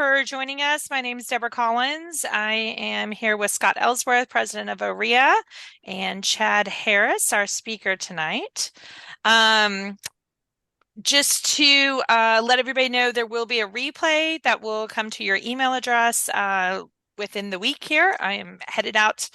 For joining us. My name is Deborah Collins. I am here with Scott Ellsworth, president of OREIA, and Chad Harris, our speaker tonight. Um, just to let everybody know, there will be a replay that will come to your email address within the week here. I am headed out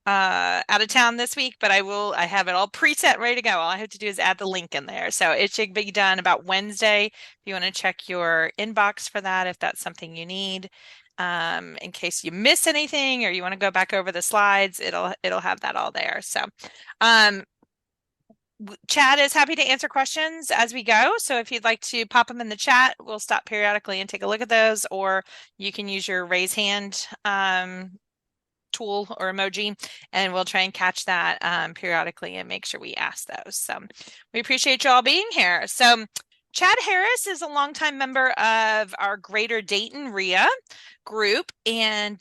of town this week, but I have it all preset ready to go. All I have to do is add the link in there. So it should be done about Wednesday. If you want to check your inbox for that, if that's something you need. In case you miss anything or you want to go back over the slides, it'll have that all there. So um Chad is happy to answer questions as we go. So if you'd like to pop them in the chat, we'll stop periodically and take a look at those, or you can use your raise hand tool or emoji, and we'll try and catch that periodically and make sure we ask those. So we appreciate you all being here. So Chad Harris is a longtime member of our Greater Dayton REIA group, and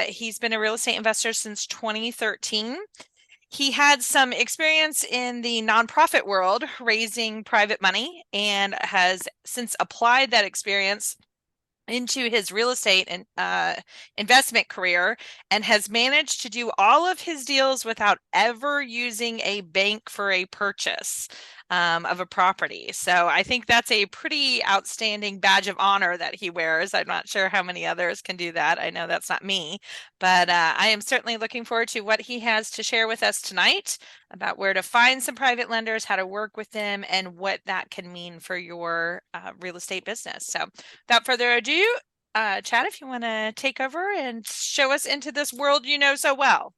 he's been a real estate investor since 2013. He had some experience in the nonprofit world raising private money and has since applied that experience into his real estate and investment career, and has managed to do all of his deals without ever using a bank for a purchase of a property. So I think that's a pretty outstanding badge of honor that he wears. I'm not sure how many others can do that. I know that's not me, but I am certainly looking forward to what he has to share with us tonight about where to find some private lenders, how to work with them, and what that can mean for your real estate business. So without further ado, Chad, if you want to take over and show us into this world you know so well.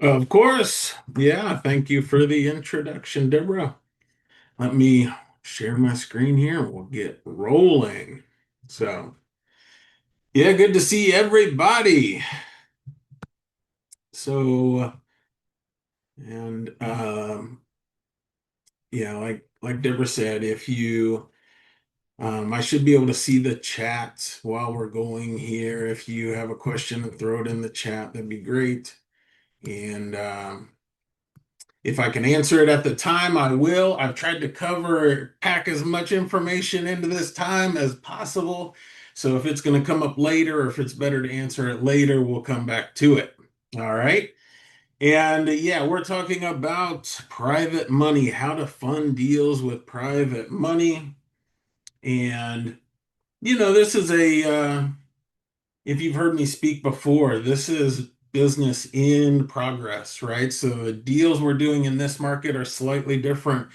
Of course. Yeah, thank you for the introduction, Deborah. Let me share my screen here and we'll get rolling. So, yeah, good to see everybody. So, and yeah, like Deborah said, if you I should be able to see the chat while we're going here. If you have a question, throw it in the chat. That'd be great. And if I can answer it at the time, I will. I've tried to pack as much information into this time as possible. So if it's going to come up later, or if it's better to answer it later, we'll come back to it. All right. And yeah, we're talking about private money, how to fund deals with private money. And, this is if you've heard me speak before, this is business in progress, right? So the deals we're doing in this market are slightly different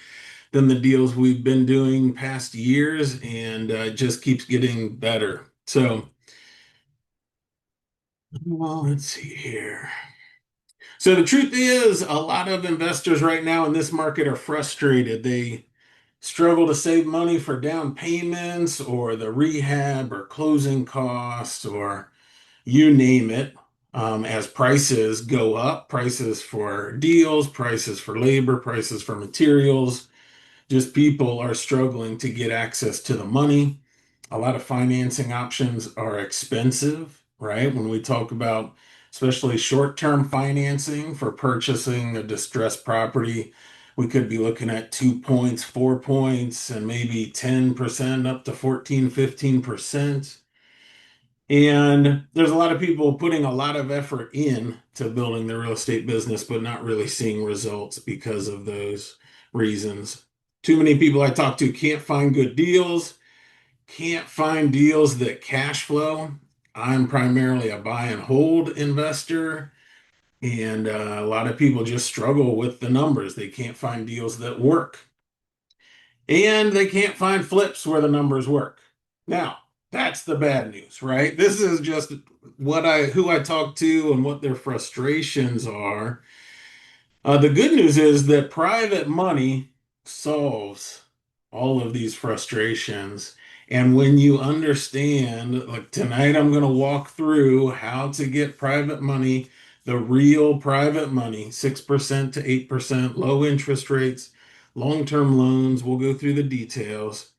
than the deals we've been doing past years, and it just keeps getting better. So, well, let's see here. So the truth is, a lot of investors right now in this market are frustrated. They struggle to save money for down payments or the rehab or closing costs or you name it, as prices go up, prices for deals, prices for labor, prices for materials, just people are struggling to get access to the money. A lot of financing options are expensive, right? When we talk about especially short-term financing for purchasing a distressed property, we could be looking at 2 points, 4 points, and maybe 10% up to 14, 15%. And there's a lot of people putting a lot of effort in to building their real estate business, but not really seeing results because of those reasons. Too many people I talk to can't find good deals, can't find deals that cash flow. I'm primarily a buy and hold investor, and a lot of people just struggle with the numbers. They can't find deals that work, and they can't find flips where the numbers work. Now, that's the bad news, right? This is just who I talk to and what their frustrations are. The good news is that private money solves all of these frustrations. And when you understand, like tonight, I'm going to walk through how to get private money, the real private money, 6% to 8%, low interest rates, long-term loans. We'll go through the details.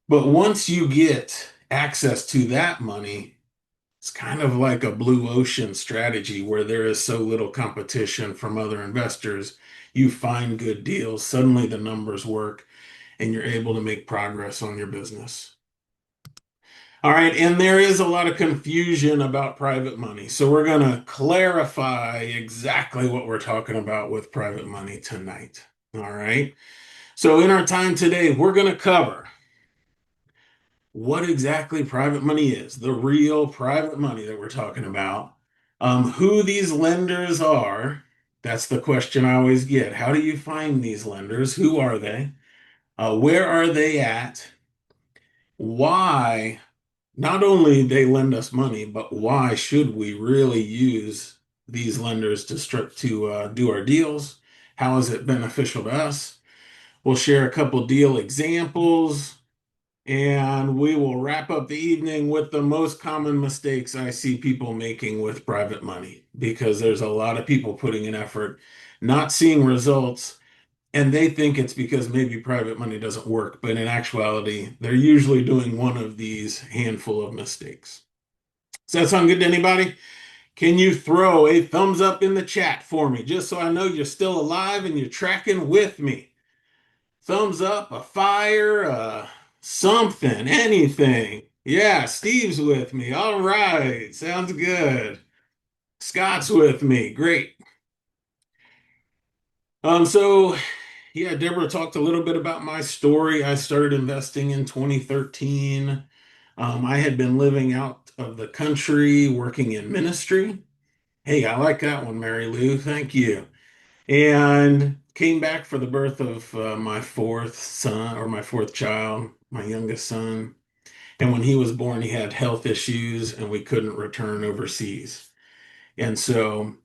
But once you get access to that money, it's kind of like a blue ocean strategy where there is so little competition from other investors. You find good deals, suddenly the numbers work, and you're able to make progress on your business. All right, and there is a lot of confusion about private money. So we're going to clarify exactly what we're talking about with private money tonight. All right. So in our time today, we're going to cover what exactly private money is, the real private money that we're talking about, who these lenders are. That's the question I always get. How do you find these lenders? Who are they? Where are they at? Why not only they lend us money, but why should we really use these lenders to do our deals? How is it beneficial to us? We'll share a couple deal examples, and we will wrap up the evening with the most common mistakes I see people making with private money, because there's a lot of people putting in effort, not seeing results, and they think it's because maybe private money doesn't work, but in actuality, they're usually doing one of these handful of mistakes. Does that sound good to anybody? Can you throw a thumbs up in the chat for me, just so I know you're still alive and you're tracking with me? Thumbs up, a fire, something, anything. Yeah, Steve's with me. All right, sounds good. Scott's with me. Great. So yeah, Deborah talked a little bit about my story. I started investing in 2013. I had been living out of the country, working in ministry. Hey, I like that one, Mary Lou. Thank you. And came back for the birth of my fourth son, or my fourth child, my youngest son. And when he was born, he had health issues and we couldn't return overseas. And so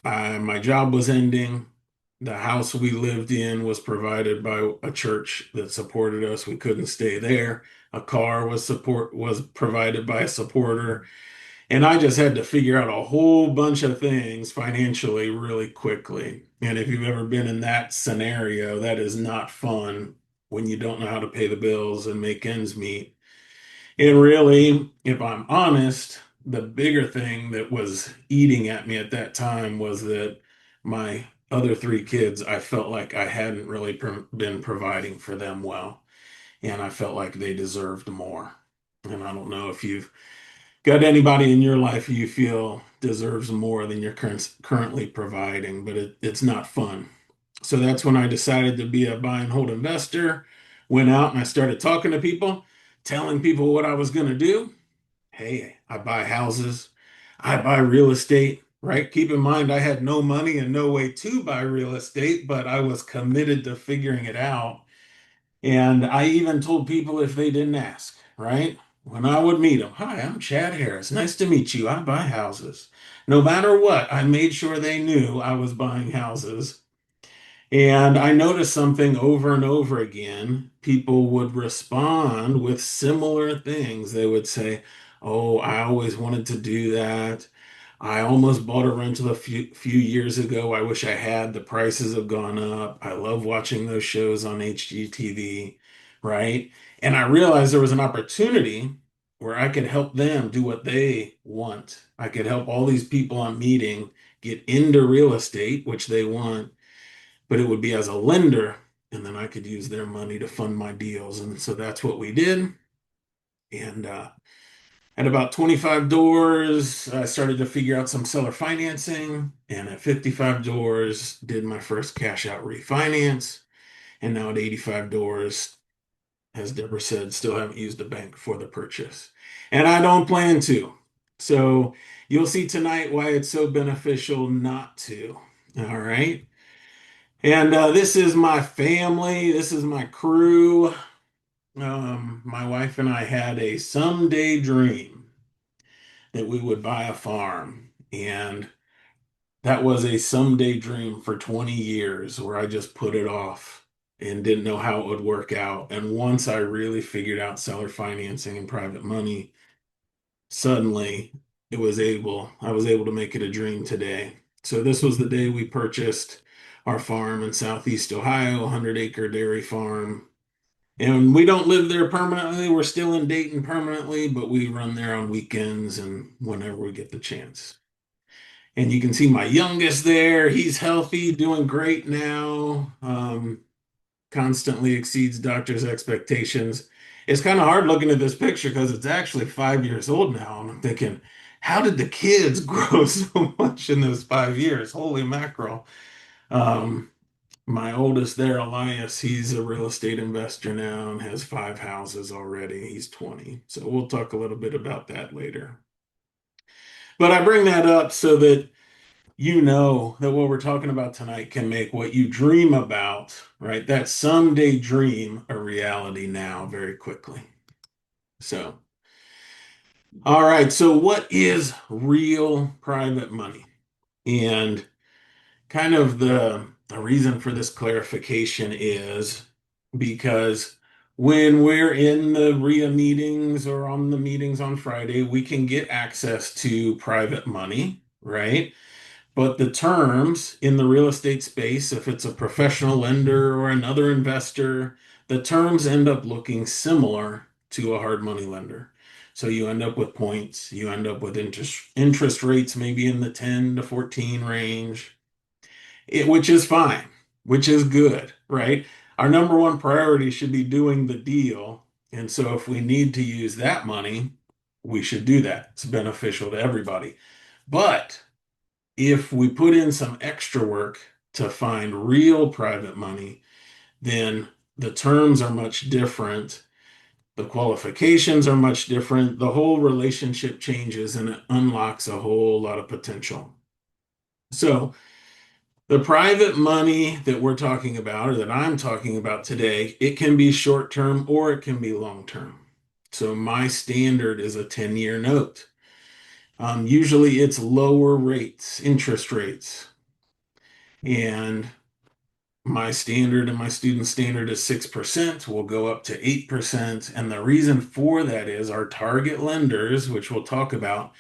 my job was ending. The house we lived in was provided by a church that supported us. We couldn't stay there. A car was provided by a supporter. And I just had to figure out a whole bunch of things financially really quickly. And if you've ever been in that scenario, that is not fun when you don't know how to pay the bills and make ends meet. And really, if I'm honest, the bigger thing that was eating at me at that time was that my other three kids, I felt like I hadn't really been providing for them well. And I felt like they deserved more. And I don't know if you've got anybody in your life who you feel deserves more than you're currently providing, but it's not fun. So that's when I decided to be a buy and hold investor. Went out and I started talking to people, telling people what I was going to do. Hey, I buy houses, I buy real estate, right? Keep in mind, I had no money and no way to buy real estate, but I was committed to figuring it out. And I even told people if they didn't ask, right? When I would meet them, hi, I'm Chad Harris. Nice to meet you. I buy houses. No matter what, I made sure they knew I was buying houses. And I noticed something over and over again. People would respond with similar things. They would say, oh, I always wanted to do that. I almost bought a rental a few years ago. I wish I had. The prices have gone up. I love watching those shows on HGTV, right? And I realized there was an opportunity where I could help them do what they want. I could help all these people I'm meeting get into real estate, which they want, but it would be as a lender, and then I could use their money to fund my deals. And so that's what we did. And at about 25 doors, I started to figure out some seller financing. And at 55 doors, did my first cash out refinance. And now at 85 doors, as Deborah said, still haven't used a bank for the purchase. And I don't plan to. So you'll see tonight why it's so beneficial not to. All right. And this is my family. This is my crew. My wife and I had a someday dream that we would buy a farm. And that was a someday dream for 20 years where I just put it off and didn't know how it would work out. And once I really figured out seller financing and private money, suddenly I was able to make it a dream today. So this was the day we purchased our farm in Southeast Ohio, 100-acre dairy farm. And we don't live there permanently. We're still in Dayton permanently, but we run there on weekends and whenever we get the chance. And you can see my youngest there. He's healthy, doing great now. Constantly exceeds doctor's expectations. it's kind of hard looking at this picture because it's actually 5 years old now. And I'm thinking, how did the kids grow so much in those 5 years? Holy mackerel. Um, my oldest there, Elias, he's a real estate investor now and has 5 houses already. He's 20. So we'll talk a little bit about that later. But I bring that up so that you know that what we're talking about tonight can make what you dream about, right? That someday dream a reality now very quickly. So, all right. So, what is real private money? And kind of the reason for this clarification is because when we're in the RIA meetings or on the meetings on Friday, we can get access to private money, right? But the terms in the real estate space, if it's a professional lender or another investor, the terms end up looking similar to a hard money lender. So you end up with points, you end up with interest rates maybe in the 10 to 14 range, which is fine, which is good, right? Our number one priority should be doing the deal. And so if we need to use that money, we should do that. It's beneficial to everybody. But if we put in some extra work to find real private money, then the terms are much different. The qualifications are much different. The whole relationship changes and it unlocks a whole lot of potential. So, the private money that we're talking about, or that I'm talking about today, it can be short term or it can be long term. So, my standard is a 10-year note. Usually it's lower rates, interest rates. And my standard and my student standard is 6%. We'll go up to 8%. And the reason for that is our target lenders, which we'll talk about,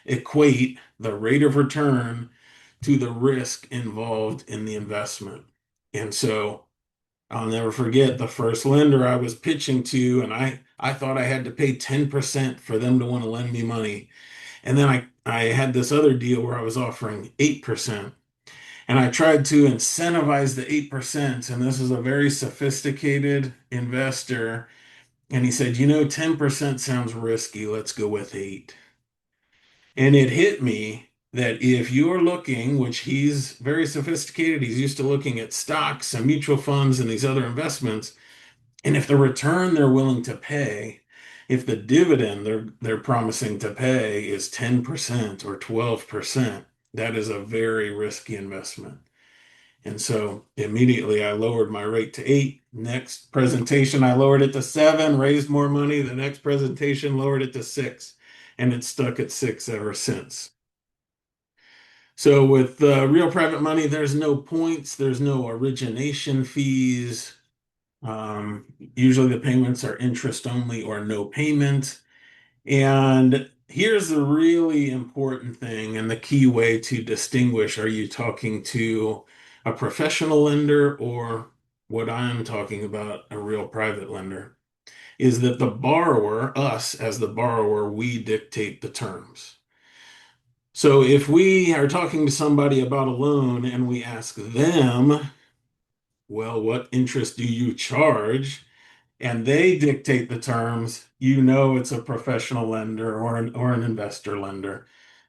equate the rate of return to the risk involved in the investment. And so I'll never forget the first lender I was pitching to, and I thought I had to pay 10% for them to want to lend me money. And then I had this other deal where I was offering 8%. And I tried to incentivize the 8%. And this is a very sophisticated investor. And he said, 10% sounds risky. Let's go with 8. And it hit me that if you're looking, which he's very sophisticated, he's used to looking at stocks and mutual funds and these other investments. And if the return they're willing to pay, if the dividend they're promising to pay is 10% or 12%, that is a very risky investment. And so immediately I lowered my rate to 8. Next presentation, I lowered it to 7, raised more money. The next presentation, lowered it to 6, and it's stuck at 6 ever since. So with real private money, there's no points, there's no origination fees. Usually the payments are interest only or no payment. And here's the really important thing and the key way to distinguish, are you talking to a professional lender or what I'm talking about, a real private lender, is that the borrower, us as the borrower, we dictate the terms. So if we are talking to somebody about a loan and we ask them, well, what interest do you charge? And they dictate the terms, it's a professional lender or an investor lender.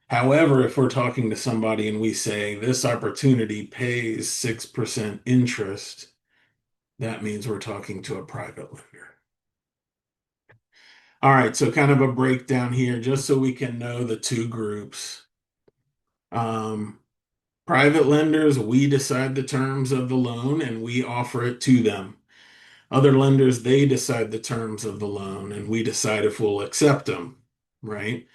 However, if we're talking to somebody and we say this opportunity pays 6% interest, that means we're talking to a private lender. All right, so kind of a breakdown here, just so we can know the two groups. Um, Private lenders, we decide the terms of the loan and we offer it to them. Other lenders, they decide the terms of the loan and we decide if we'll accept them, right?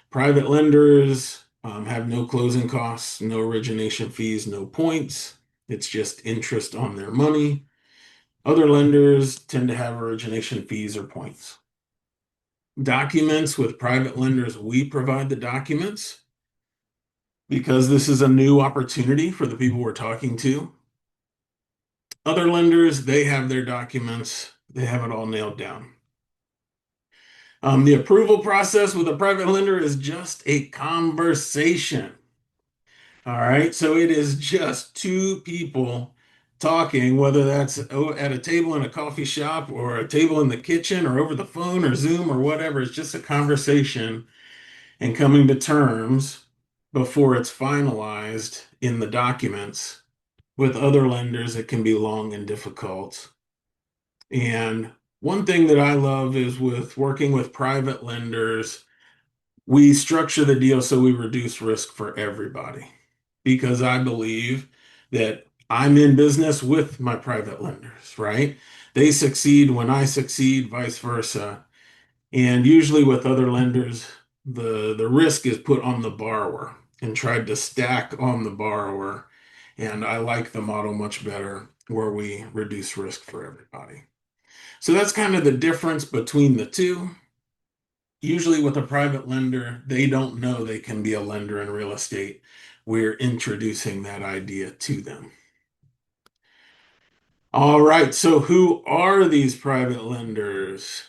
Private lenders have no closing costs, no origination fees, no points. It's just interest on their money. Other lenders tend to have origination fees or points. Documents with private lenders, we provide the documents because this is a new opportunity for the people we're talking to. Other lenders, they have their documents, they have it all nailed down. The approval process with a private lender is just a conversation. All right, so it is just two people talking, whether that's at a table in a coffee shop or a table in the kitchen or over the phone or Zoom or whatever. It's just a conversation and coming to terms before it's finalized in the documents. With other lenders, it can be long and difficult. And one thing that I love is with working with private lenders, we structure the deal so we reduce risk for everybody. Because I believe that I'm in business with my private lenders, right? They succeed when I succeed, vice versa. And usually with other lenders, the risk is put on the borrower and tried to stack on the borrower. And I like the model much better where we reduce risk for everybody. So that's kind of the difference between the two. Usually with a private lender, they don't know they can be a lender in real estate. We're introducing that idea to them. All right, so who are these private lenders?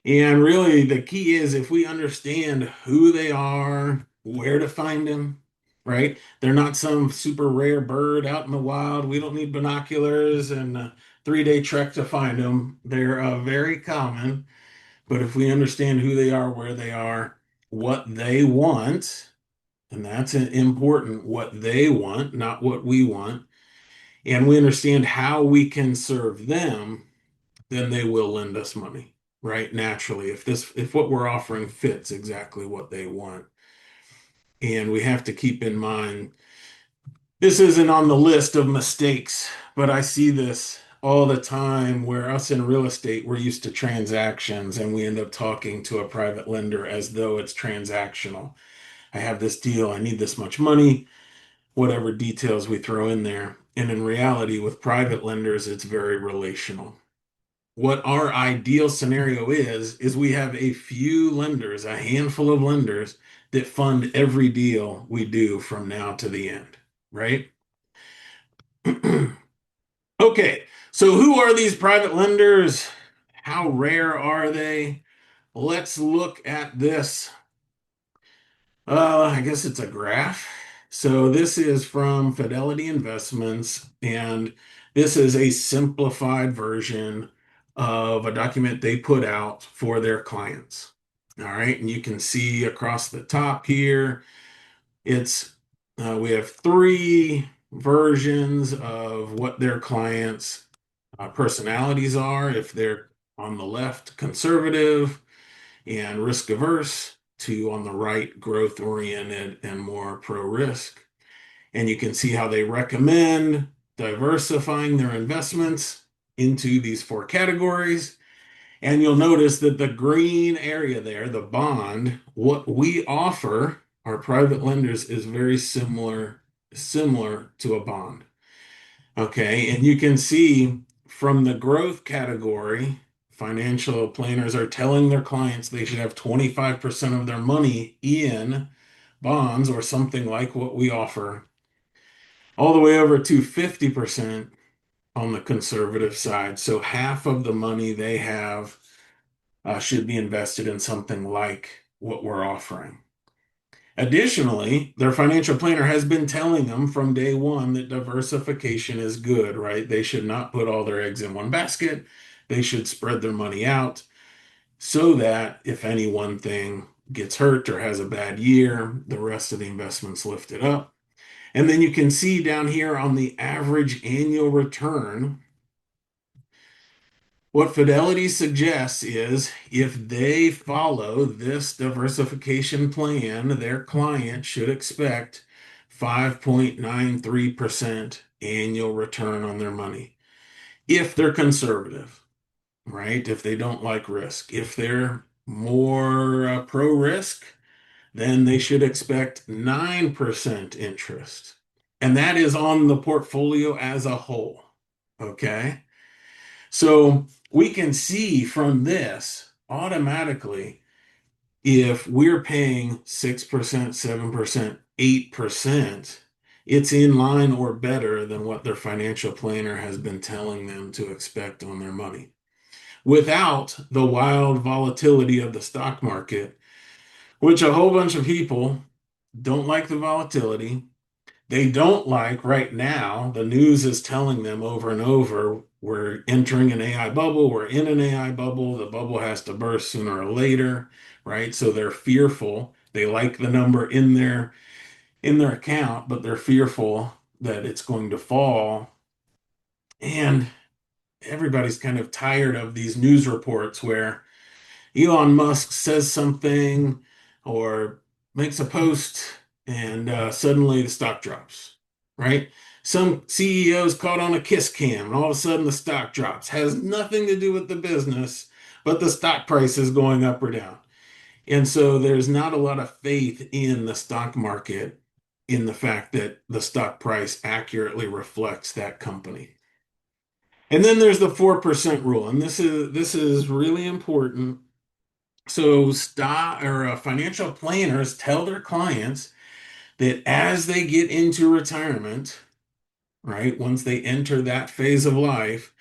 And really, the key is if we understand who they are, where to find them, right? They're not some super rare bird out in the wild. We don't need binoculars and a 3-day trek to find them. They're very common. But if we understand who they are, where they are, what they want, and that's important, what they want, not what we want, and we understand how we can serve them, then they will lend us money, right? Naturally, if what we're offering fits exactly what they want. And we have to keep in mind this isn't on the list of mistakes, but I see this all the time where us in real estate, we're used to transactions and we end up talking to a private lender as though it's transactional. I have this deal, I need this much money, whatever details we throw in there. And in reality, with private lenders, it's very relational. What our ideal scenario is we have a few lenders, a handful of lenders that fund every deal we do from now to the end, right? Okay, so who are these private lenders? How rare are they? Let's look at this. I guess it's a graph. So this is from Fidelity Investments, and this is a simplified version of a document they put out for their clients. All right, and you can see across the top here, it's we have three versions of what their clients' personalities are. If they're on the left, conservative and risk averse, to on the right, growth oriented and more pro risk. And you can see how they recommend diversifying their investments into these four categories. And you'll notice that the green area there, the bond, what we offer our private lenders is very similar to a bond. Okay, and you can see from the growth category, financial planners are telling their clients they should have 25% of their money in bonds or something like what we offer, all the way over to 50% on the conservative side. So half of the money they have should be invested in something like what we're offering. Additionally, their financial planner has been telling them from day one that diversification is good, right? They should not put all their eggs in one basket. They should spread their money out so that if any one thing gets hurt or has a bad year, the rest of the investments lift it up. And then you can see down here on the average annual return, what Fidelity suggests is if they follow this diversification plan, their client should expect 5.93% annual return on their money. If they're conservative, right? If they don't like risk. If they're more pro risk, then they should expect 9% interest. And that is on the portfolio as a whole. Okay. So we can see from this automatically if we're paying 6%, 7%, 8%, it's in line or better than what their financial planner has been telling them to expect on their money. Without the wild volatility of the stock market, which a whole bunch of people don't like the volatility. They don't like right now, the news is telling them over and over, we're entering an AI bubble, we're in an AI bubble, the bubble has to burst sooner or later, right? So they're fearful. They like the number in their account, but they're fearful that it's going to fall. And everybody's kind of tired of these news reports where Elon Musk says something or makes a post and suddenly the stock drops, right? Some CEO's caught on a kiss cam and all of a sudden the stock drops. Has nothing to do with the business, but the stock price is going up or down. And so there's not a lot of faith in the stock market in the fact that the stock price accurately reflects that company. And then there's the 4% rule, and this is really important. So stock or financial planners tell their clients that as they get into retirement, right, once they enter that phase of life,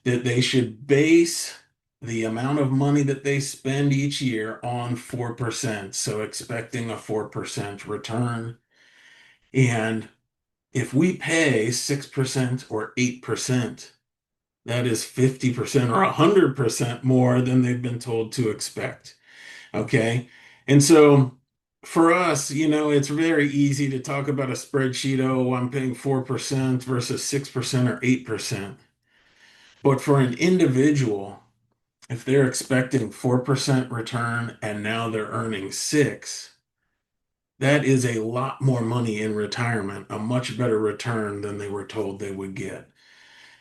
that they should base the amount of money that they spend each year on 4%. So expecting a 4% return. And if we pay 6% or 8%, that is 50% or 100% more than they've been told to expect. Okay. And so for us, it's very easy to talk about a spreadsheet. Oh, I'm paying 4% versus 6% or 8%. But for an individual, if they're expecting 4% return and now they're earning 6, that is a lot more money in retirement, a much better return than they were told they would get.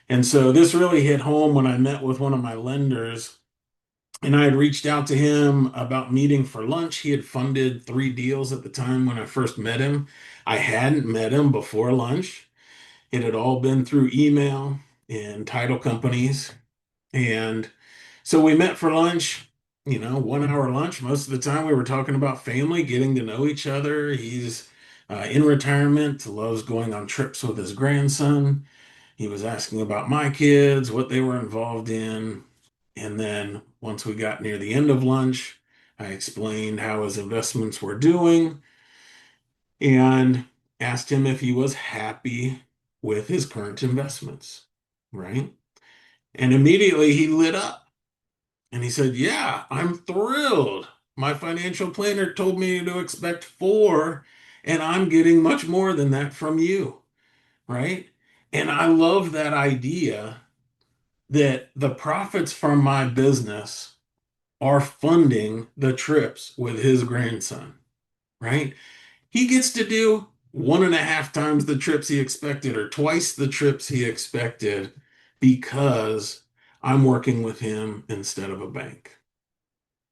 And so this really hit home when I met with one of my lenders. And I had reached out to him about meeting for lunch. He had funded 3 deals at the time when I first met him. I hadn't met him before lunch. It had all been through email and title companies. And so we met for lunch, 1 hour lunch. Most of the time we were talking about family, getting to know each other. He's in retirement, loves going on trips with his grandson. He was asking about my kids, what they were involved in. And then once we got near the end of lunch, I explained how his investments were doing and asked him if he was happy with his current investments, right? And immediately he lit up and he said, "Yeah, I'm thrilled. My financial planner told me to expect 4, and I'm getting much more than that from you, right?" And I love that idea that the profits from my business are funding the trips with his grandson, right? He gets to do 1.5 times the trips he expected or twice the trips he expected because I'm working with him instead of a bank.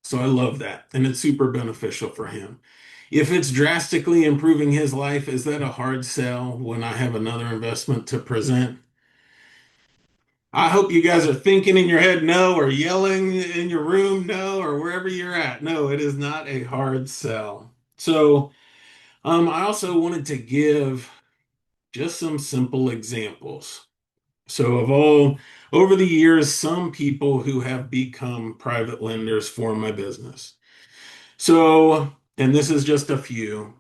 So I love that. And it's super beneficial for him. If it's drastically improving his life, is that a hard sell when I have another investment to present? I hope you guys are thinking in your head no, or yelling in your room no, or wherever you're at. No, it is not a hard sell. So, I also wanted to give just some simple examples. So, over the years, some people who have become private lenders for my business. So, and this is just a few.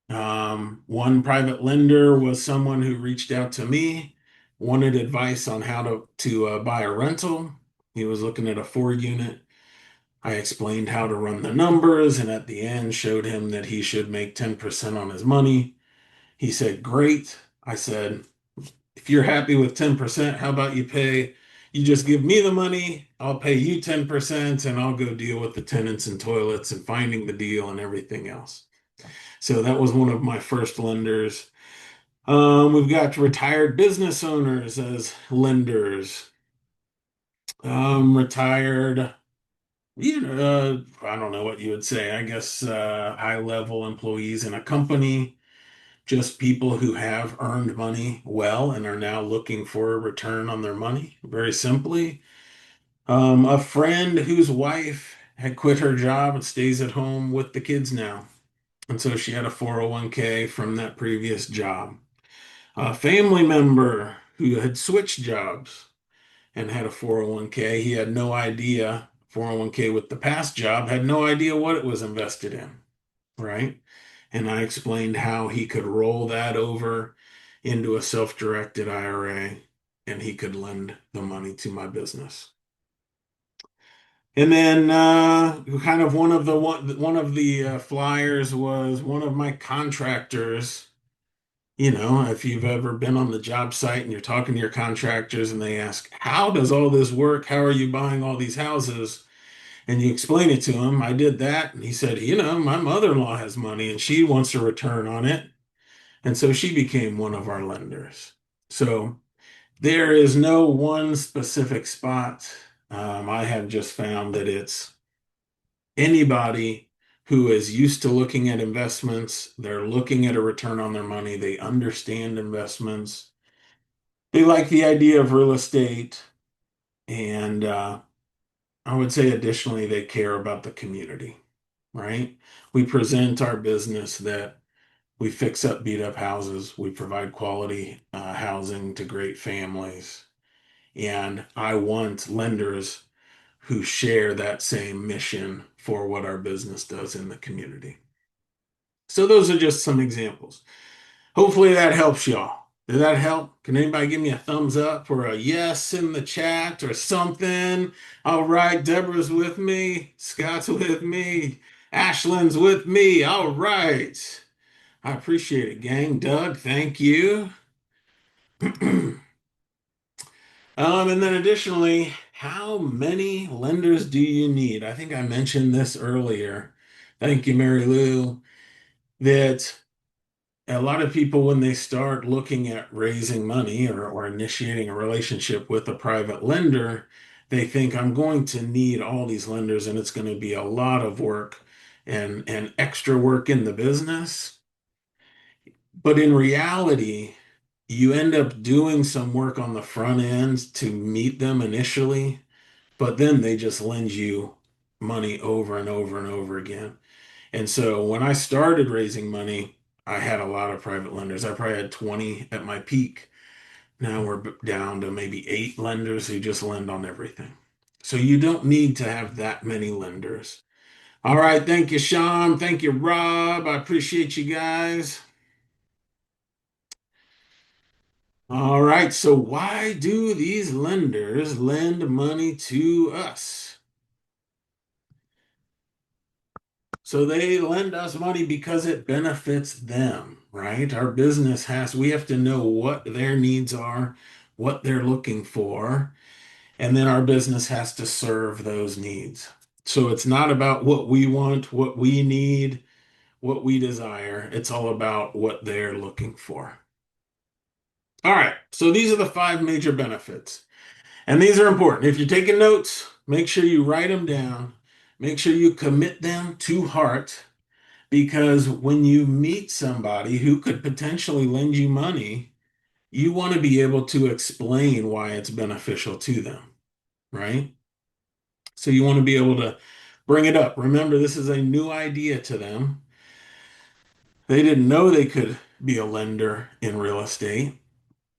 One private lender was someone who reached out to me, wanted advice on how to buy a rental. He was looking at a 4 unit. I explained how to run the numbers, and at the end showed him that he should make 10% on his money. He said, "Great." I said, "If you're happy with 10%, how about you just give me the money, I'll pay you 10%, and I'll go deal with the tenants and toilets and finding the deal and everything else." So that was one of my first lenders. We've got retired business owners as lenders. Retired, I don't know what you would say. I guess high level employees in a company, just people who have earned money well and are now looking for a return on their money, very simply. A friend whose wife had quit her job and stays at home with the kids now. And so she had a 401k from that previous job. A family member who had switched jobs and had a 401k. He had no idea, 401k with the past job, had no idea what it was invested in, right? And I explained how he could roll that over into a self-directed IRA and he could lend the money to my business. And then kind of one of the flyers was one of my contractors. You know, if you've ever been on the job site and you're talking to your contractors and they ask, "How does all this work? How are you buying all these houses?" And you explain it to him. I did that, and he said, "You know, my mother-in-law has money and she wants a return on it." And so she became one of our lenders. So there is no one specific spot. I have just found that it's anybody who is used to looking at investments, they're looking at a return on their money, they understand investments, they like the idea of real estate, and I would say additionally, they care about the community, right? We present our business that we fix up beat up houses, we provide quality housing to great families, and I want lenders who share that same mission for what our business does in the community. So those are just some examples. Hopefully that helps y'all. Did that help? Can anybody give me a thumbs up or a yes in the chat or something? All right, Deborah's with me, Scott's with me, Ashlyn's with me. All right. I appreciate it, gang. Doug, thank you. And then additionally, how many lenders do you need? I think I mentioned this earlier. Thank you, Mary Lou. That a lot of people, when they start looking at raising money or initiating a relationship with a private lender, they think I'm going to need all these lenders and it's going to be a lot of work and extra work in the business. But in reality, you end up doing some work on the front end to meet them initially, but then they just lend you money over and over and over again. And so when I started raising money, I had a lot of private lenders. I probably had 20 at my peak. Now we're down to maybe 8 lenders who just lend on everything. So you don't need to have that many lenders. All right. Thank you, Sean. Thank you, Rob. I appreciate you guys. All right. So why do these lenders lend money to us? So they lend us money because it benefits them, right? Our business we have to know what their needs are, what they're looking for, and then our business has to serve those needs. So it's not about what we want, what we need, what we desire. It's all about what they're looking for. All right. So these are the 5 major benefits. And these are important. If you're taking notes, make sure you write them down. Make sure you commit them to heart. Because when you meet somebody who could potentially lend you money, you want to be able to explain why it's beneficial to them, right? So you want to be able to bring it up. Remember, this is a new idea to them. They didn't know they could be a lender in real estate.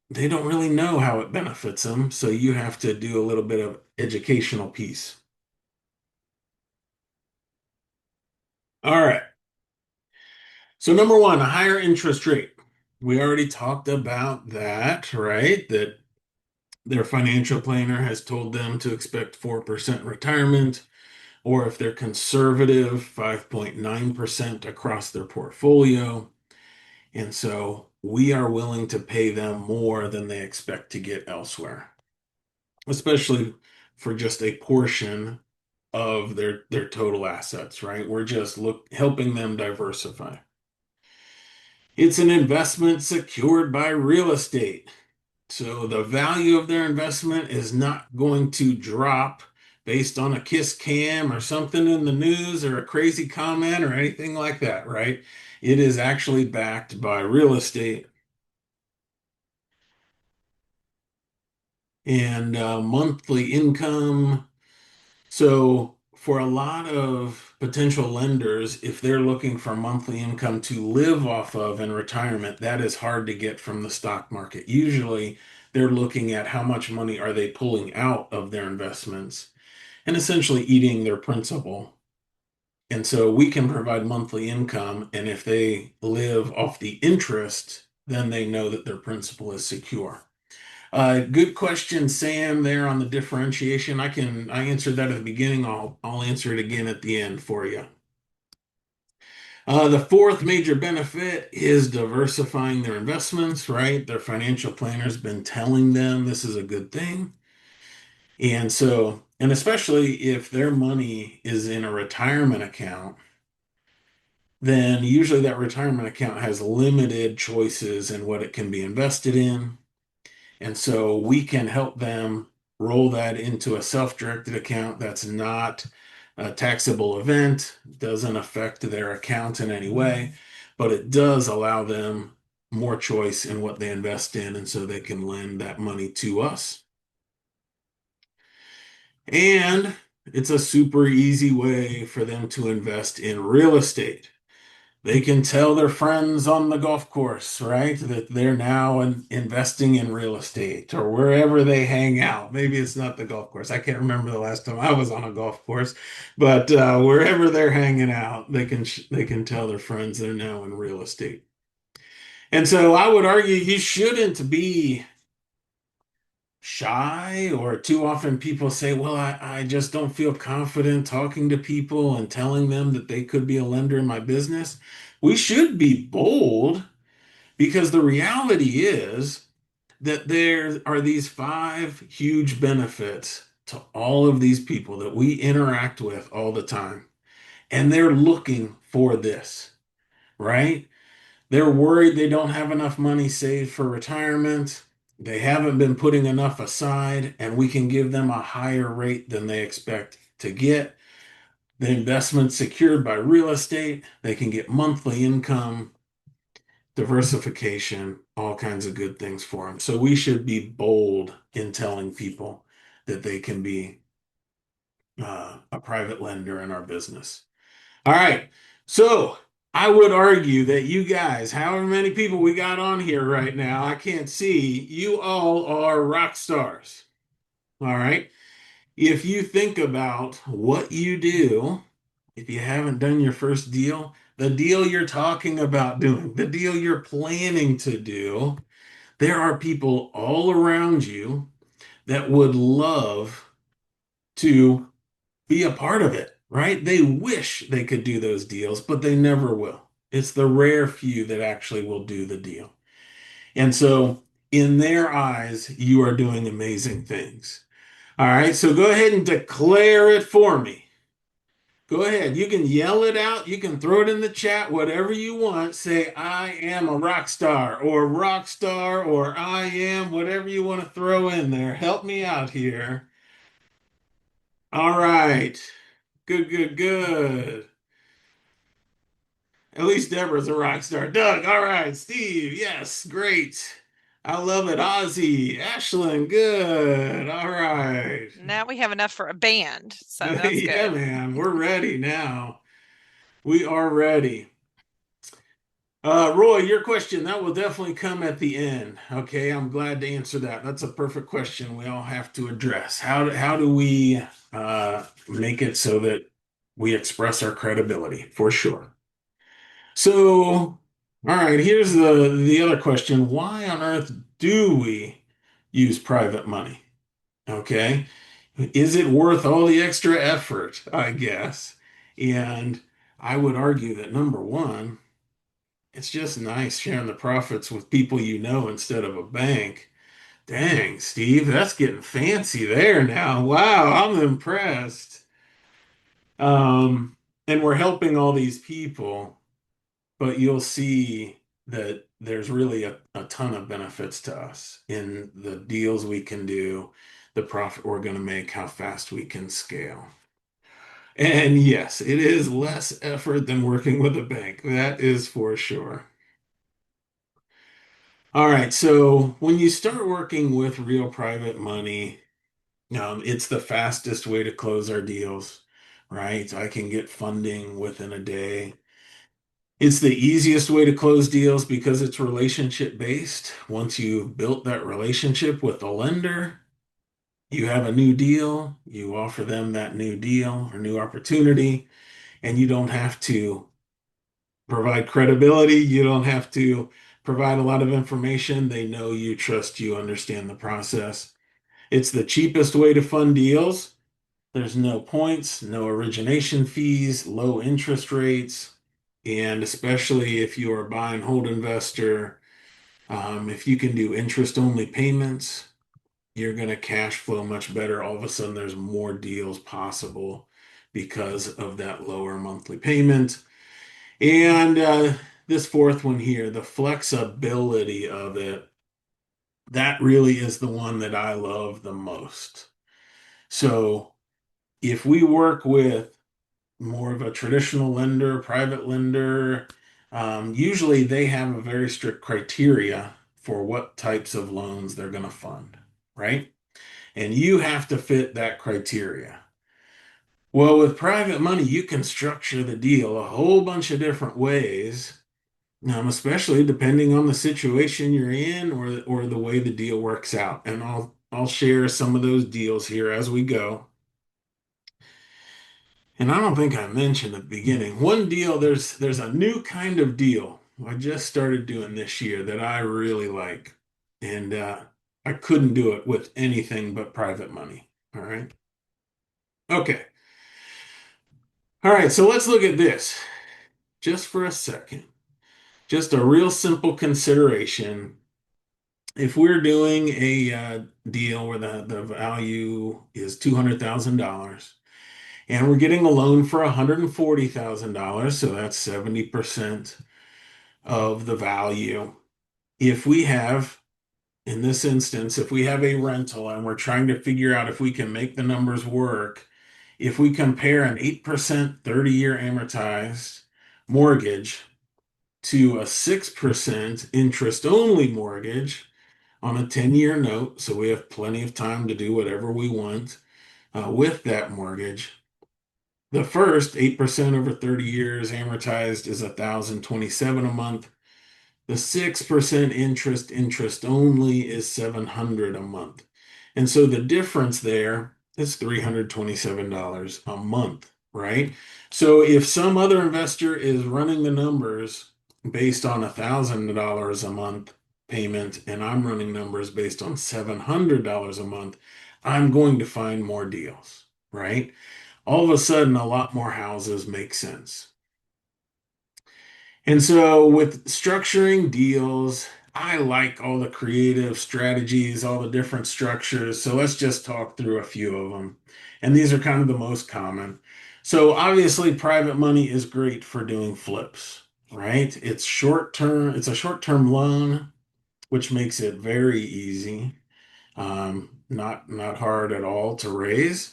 They don't really know how it benefits them. So you have to do a little bit of educational piece. All right. So number one, a higher interest rate. We already talked about that, right? That their financial planner has told them to expect 4% retirement, or if they're conservative, 5.9% across their portfolio. And so we are willing to pay them more than they expect to get elsewhere, especially for just a portion of their total assets, right? We're just helping them diversify. It's an investment secured by real estate. So the value of their investment is not going to drop based on a kiss cam or something in the news or a crazy comment or anything like that, right? It is actually backed by real estate and monthly income. So for a lot of potential lenders, if they're looking for monthly income to live off of in retirement, that is hard to get from the stock market. Usually they're looking at how much money are they pulling out of their investments and essentially eating their principal. And so we can provide monthly income. And if they live off the interest, then they know that their principal is secure. Good question, Sam, there on the differentiation. I answered that at the beginning. I'll answer it again at the end for you. The fourth major benefit is diversifying their investments, right? Their financial planner's been telling them this is a good thing. And so, and especially if their money is in a retirement account, then usually that retirement account has limited choices in what it can be invested in. And so we can help them roll that into a self-directed account that's not a taxable event, doesn't affect their account in any way, but it does allow them more choice in what they invest in, and so they can lend that money to us. And it's a super easy way for them to invest in real estate. They can tell their friends on the golf course, right, that they're now investing in real estate or wherever they hang out. Maybe it's not the golf course. I can't remember the last time I was on a golf course, but wherever they're hanging out, they can tell their friends they're now in real estate. And so I would argue you shouldn't be shy, or too often people say, well, I just don't feel confident talking to people and telling them that they could be a lender in my business. We should be bold because the reality is that there are these five huge benefits to all of these people that we interact with all the time. And they're looking for this, right? They're worried they don't have enough money saved for retirement. They haven't been putting enough aside, and we can give them a higher rate than they expect to get. The investment secured by real estate, they can get monthly income, diversification, all kinds of good things for them. So we should be bold in telling people that they can be a private lender in our business. All right. So I would argue that you guys, however many people we got on here right now, I can't see, you all are rock stars. All right. If you think about what you do, if you haven't done your first deal, the deal you're talking about doing, the deal you're planning to do, there are people all around you that would love to be a part of it, right? They wish they could do those deals, but they never will. It's the rare few that actually will do the deal. And so, in their eyes, you are doing amazing things. All right, so go ahead and declare it for me. Go ahead. You can yell it out. You can throw it in the chat, whatever you want. Say, I am a rock star, or I am whatever you want to throw in there. Help me out here. All right. Good, good, good. At least Deborah's a rock star. Doug, all right. Steve, yes, great. I love it. Ozzy, Ashlyn, good. All right. Now we have enough for a band, so that's Yeah, good. man, we're ready now. We are ready. Roy, your question, that will definitely come at the end. Okay, I'm glad to answer that. That's a perfect question we all have to address. How do we make it so that we express our credibility for sure? So, all right, here's the other question. Why on earth do we use private money? Okay. Is it worth all the extra effort, I guess? And I would argue that number one, it's just nice sharing the profits with people you know instead of a bank. Dang, Steve, that's getting fancy there now. Wow, I'm impressed. Um, and we're helping all these people. But you'll see that there's really a ton of benefits to us in the deals we can do, the profit we're going to make, how fast we can scale. And yes, it is less effort than working with a bank. That is for sure. All right, so when you start working with real private money, it's the fastest way to close our deals, right? I can get funding within a day. It's the easiest way to close deals because it's relationship based. Once you've built that relationship with the lender, you have a new deal, you offer them that new deal or new opportunity, and you don't have to provide credibility. You don't have to provide a lot of information. They know you, trust you, understand the process. It's the cheapest way to fund deals. There's no points, no origination fees, low interest rates, and especially if you are a buy and hold investor, if you can do interest only payments, you're going to cash flow much better. All of a sudden, there's more deals possible because of that lower monthly payment. And this fourth one here, the flexibility of it, that really is the one that I love the most. So if we work with more of a traditional lender, private lender, usually they have a very strict criteria for what types of loans they're going to fund, right? And you have to fit that criteria. Well, with private money, you can structure the deal a whole bunch of different ways, especially depending on the situation you're in or the way the deal works out. And I'll share some of those deals here as we go. And I don't think I mentioned at the beginning. One deal, there's a new kind of deal I just started doing this year that I really like. And I couldn't do it with anything but private money. All right. Okay. All right. So let's look at this just for a second. Just a real simple consideration. If we're doing a deal where the value is $200,000 and we're getting a loan for $140,000, so that's 70% of the value. If we have, in this instance, if we have a rental and we're trying to figure out if we can make the numbers work, if we compare an 8% 30-year amortized mortgage to a 6% interest only mortgage on a 10-year note, so we have plenty of time to do whatever we want with that mortgage. The first 8% over 30 years amortized is 1,027 a month. The 6% interest only is 700 a month. And so the difference there is $327 a month, right? So if some other investor is running the numbers based on $1,000 a month payment and I'm running numbers based on $700 a month, I'm going to find more deals, right? All of a sudden, a lot more houses make sense. And so, with structuring deals, I like all the creative strategies, all the different structures. So, let's just talk through a few of them. And these are kind of the most common. So, obviously, private money is great for doing flips, right? It's short term, it's a short term loan, which makes it very easy, not hard at all to raise.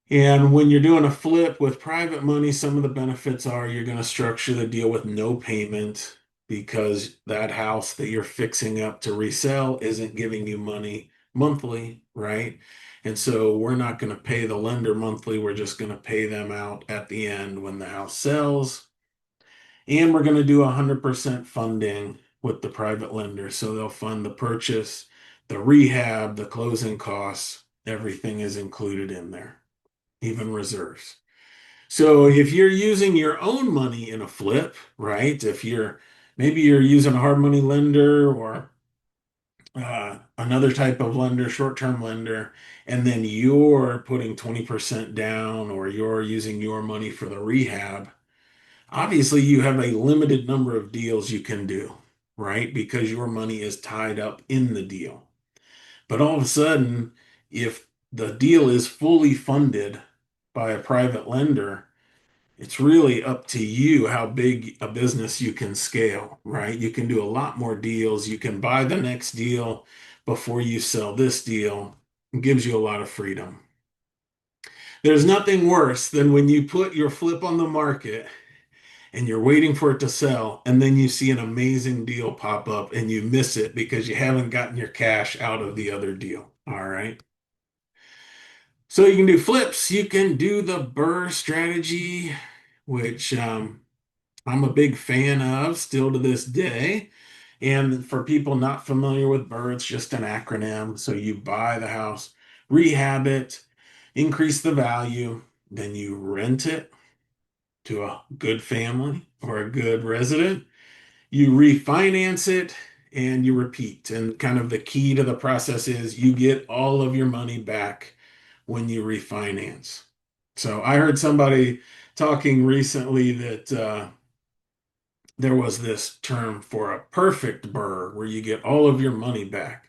And when you're doing a flip with private money, some of the benefits are you're going to structure the deal with no payment because that house that you're fixing up to resell isn't giving you money monthly, right? And so we're not going to pay the lender monthly. We're just going to pay them out at the end when the house sells. And we're going to do 100% funding with the private lender. So they'll fund the purchase, the rehab, the closing costs, everything is included in there, even reserves. So if you're using your own money in a flip, right? If you're maybe you're using a hard money lender or another type of lender, short-term lender, and then you're putting 20% down or you're using your money for the rehab, obviously you have a limited number of deals you can do, right? Because your money is tied up in the deal. But all of a sudden, if the deal is fully funded by a private lender, it's really up to you how big a business you can scale, right? You can do a lot more deals. You can buy the next deal before you sell this deal. It gives you a lot of freedom. There's nothing worse than when you put your flip on the market and you're waiting for it to sell, and then you see an amazing deal pop up and you miss it because you haven't gotten your cash out of the other deal. All right. So you can do flips. You can do the Burr strategy, which I'm a big fan of still to this day. And for people not familiar with Burr, it's just an acronym. So you buy the house, rehab it, increase the value, then you rent it. to a good family or a good resident, you refinance it and you repeat. And kind of the key to the process is you get all of your money back when you refinance. So I heard somebody talking recently that there was this term for a perfect burr where you get all of your money back.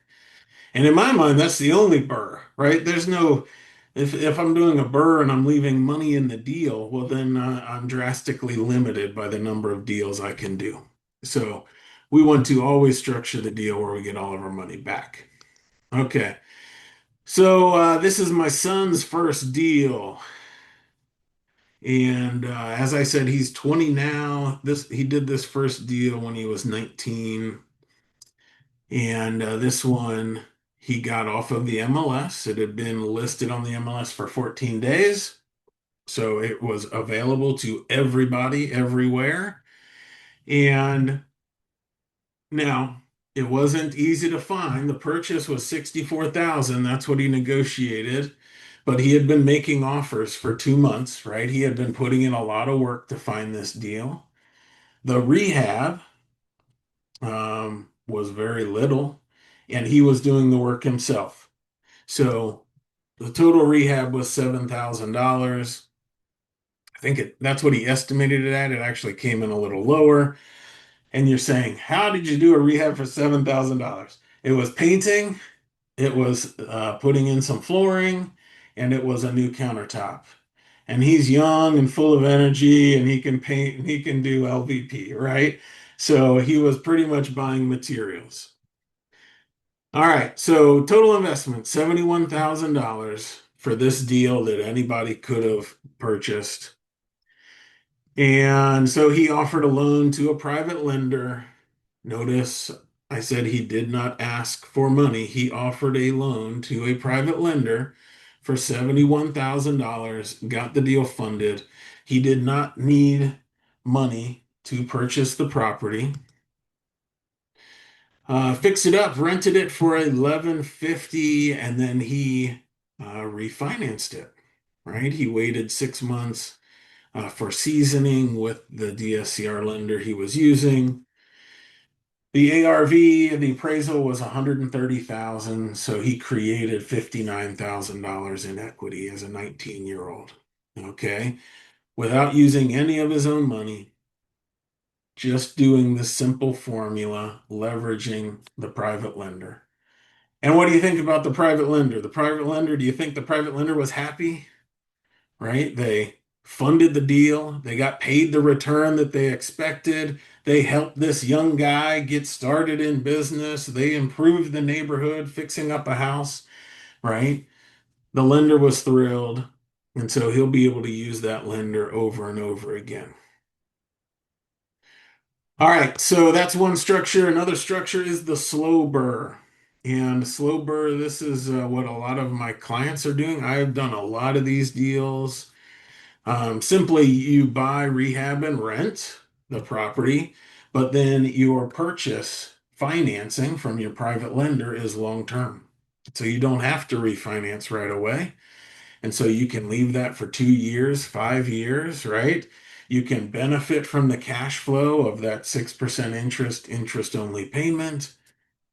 And in my mind, that's the only burr, right? There's no, if I'm doing a burr and I'm leaving money in the deal, well, then I'm drastically limited by the number of deals I can do. So we want to always structure the deal where we get all of our money back. Okay. So this is my son's first deal. And as I said, he's 20 now. He did this first deal when he was 19. And this one he got off of the MLS. It had been listed on the MLS for 14 days. So it was available to everybody everywhere. And now it wasn't easy to find. The purchase was 64,000. That's what he negotiated. But he had been making offers for 2 months, right? He had been putting in a lot of work to find this deal. The rehab was very little, and he was doing the work himself. So the total rehab was $7,000. That's what he estimated it at. It actually came in a little lower. And you're saying, how did you do a rehab for $7,000? It was painting, it was putting in some flooring, and it was a new countertop. And he's young and full of energy, and he can paint and he can do LVP, right? So he was pretty much buying materials. All right, so total investment, $71,000 for this deal that anybody could have purchased. And so he offered a loan to a private lender. Notice I said he did not ask for money. He offered a loan to a private lender for $71,000, got the deal funded. He did not need money to purchase the property. Fixed it up, rented it for $11.50, and then he refinanced it. Right? He waited 6 months for seasoning with the DSCR lender he was using. The ARV, the appraisal was 130,000, so he created $59,000 in equity as a 19-year-old. Okay, without using any of his own money, just doing the simple formula, leveraging the private lender. And what do you think about the private lender? The private lender, do you think the private lender was happy? Right? They funded the deal. They got paid the return that they expected. They helped this young guy get started in business. They improved the neighborhood, fixing up a house, right? The lender was thrilled. And so he'll be able to use that lender over and over again. All right, so that's one structure. Another structure is the slow burr. And slow burr, this is what a lot of my clients are doing. I've done a lot of these deals. Simply, you buy, rehab, and rent the property, but then your purchase financing from your private lender is long term. So you don't have to refinance right away. And so you can leave that for 2 years, 5 years, right? You can benefit from the cash flow of that 6% interest only payment.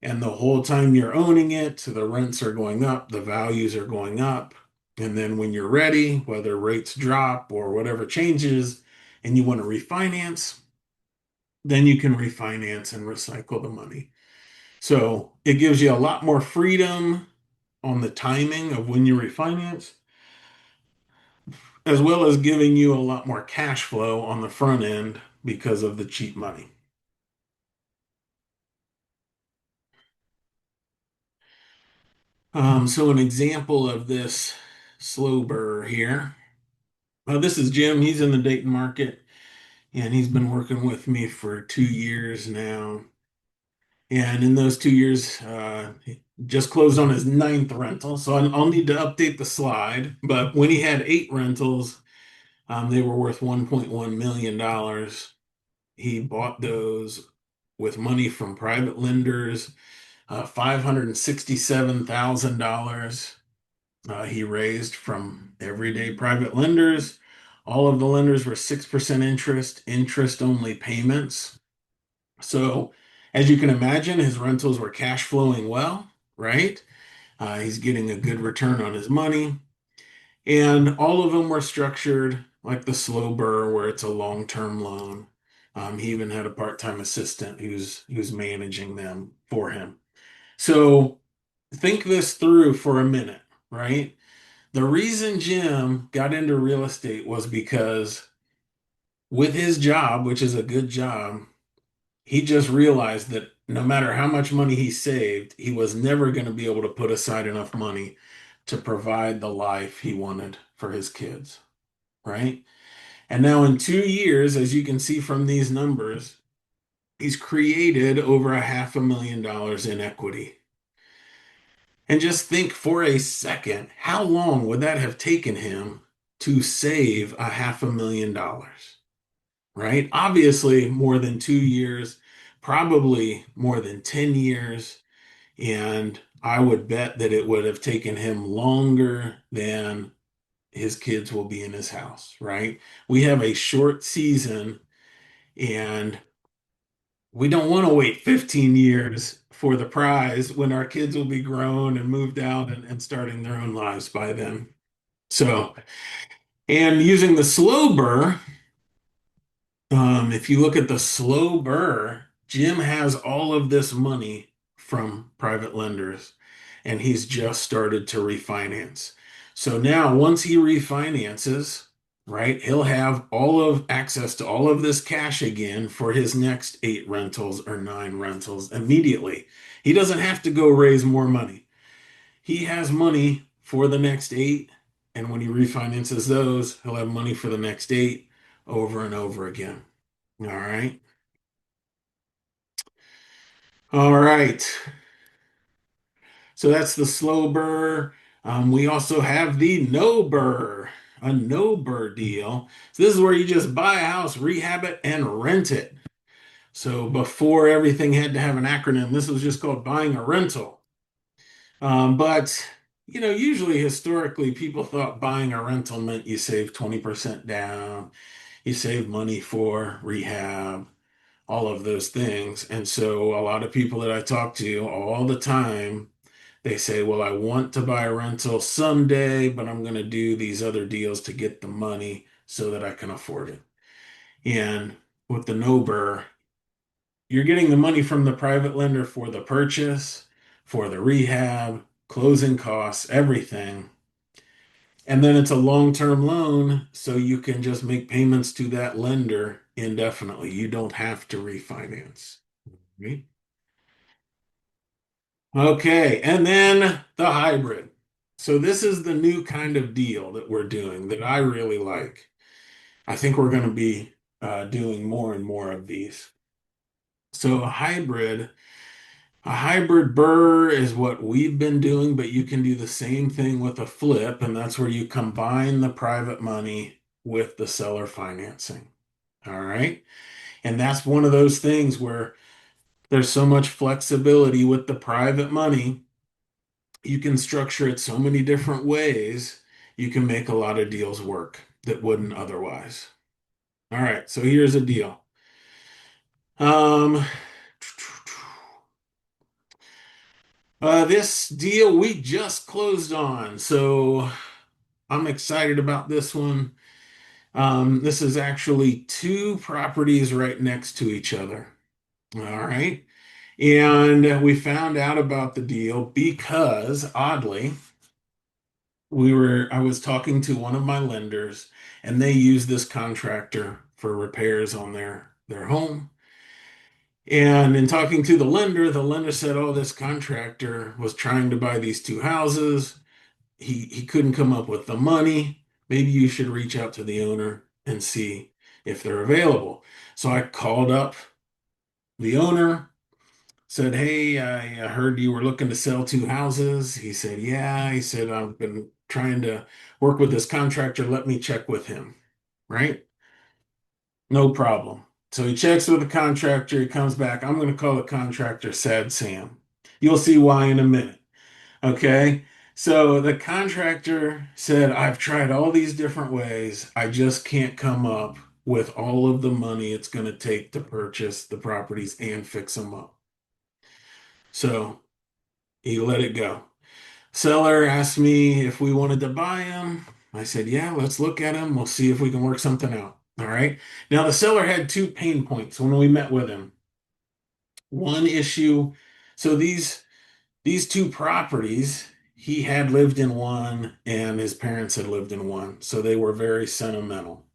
And the whole time you're owning it, the rents are going up, the values are going up. And then when you're ready, whether rates drop or whatever changes, and you want to refinance, then you can refinance and recycle the money. So it gives you a lot more freedom on the timing of when you refinance, as well as giving you a lot more cash flow on the front end because of the cheap money. So an example of this slow burr here. This is Jim. He's in the Dayton market, and he's been working with me for 2 years now. And in those 2 years, he just closed on his ninth rental. So I'll need to update the slide. But when he had 8 rentals, they were worth $1.1 million. He bought those with money from private lenders, $567,000 he raised from everyday private lenders, All of the lenders were 6% interest, interest only payments. So, as you can imagine, his rentals were cash flowing well, right? He's getting a good return on his money. And all of them were structured like the slow burr, where it's a long-term loan. He even had a part-time assistant who's managing them for him. So think this through for a minute, right? The reason Jim got into real estate was because with his job, which is a good job, he just realized that no matter how much money he saved, he was never going to be able to put aside enough money to provide the life he wanted for his kids, right? And now in 2 years, as you can see from these numbers, he's created over $500,000 in equity. And just think for a second, how long would that have taken him to save $500,000? Right? Obviously, more than 2 years, probably more than 10 years. And I would bet that it would have taken him longer than his kids will be in his house, right? We have a short season and we don't want to wait 15 years for the prize when our kids will be grown and moved out and starting their own lives by then. So, and using the slow burr, if you look at the slow burr, Jim has all of this money from private lenders and he's just started to refinance. So now, once he refinances, right, he'll have all of access to all of this cash again for his next 8 rentals or 9 rentals immediately. He doesn't have to go raise more money. He has money for the next 8, and when he refinances those, he'll have money for the next 8 over and over again. All right. All right. So that's the slow burr. We also have the no burr, a no burr deal. So this is where you just buy a house, rehab it, and rent it. So before everything had to have an acronym, this was just called buying a rental. But usually historically, people thought buying a rental meant you save 20% down, you save money for rehab, all of those things. And so a lot of people that I talk to all the time, they say, well, I want to buy a rental someday, but I'm going to do these other deals to get the money so that I can afford it. And with the no-burr, you're getting the money from the private lender for the purchase, for the rehab, closing costs, everything. And then it's a long-term loan, so you can just make payments to that lender indefinitely. You don't have to refinance. Right? Okay, and then the hybrid. So this is the new kind of deal that we're doing that I really like. I think we're going to be doing more and more of these. So a hybrid burr is what we've been doing, but you can do the same thing with a flip, and that's where you combine the private money with the seller financing. All right. And that's one of those things where there's so much flexibility with the private money. You can structure it so many different ways. You can make a lot of deals work that wouldn't otherwise. All right. So here's a deal. Um, this deal we just closed on. So I'm excited about this one. This is actually 2 properties right next to each other. All right. And we found out about the deal because oddly, I was talking to one of my lenders and they use this contractor for repairs on their home. And in talking to the lender said, "Oh, this contractor was trying to buy these 2 houses. He couldn't come up with the money. Maybe you should reach out to the owner and see if they're available." So I called up the owner, said, "Hey, I heard you were looking to sell 2 houses." He said, "Yeah." He said, "I've been trying to work with this contractor. Let me check with him." Right? No problem. So he checks with the contractor. He comes back. I'm going to call the contractor Sad Sam. You'll see why in a minute. Okay. So the contractor said, I've tried all these different ways. I just can't come up with all of the money it's going to take to purchase the properties and fix them up. So he let it go. Seller asked me if we wanted to buy them. I said, yeah, let's look at them. We'll see if we can work something out. All right. Now, the seller had two pain points when we met with him. One issue, so these two properties, he had lived in one and his parents had lived in one. So they were very sentimental.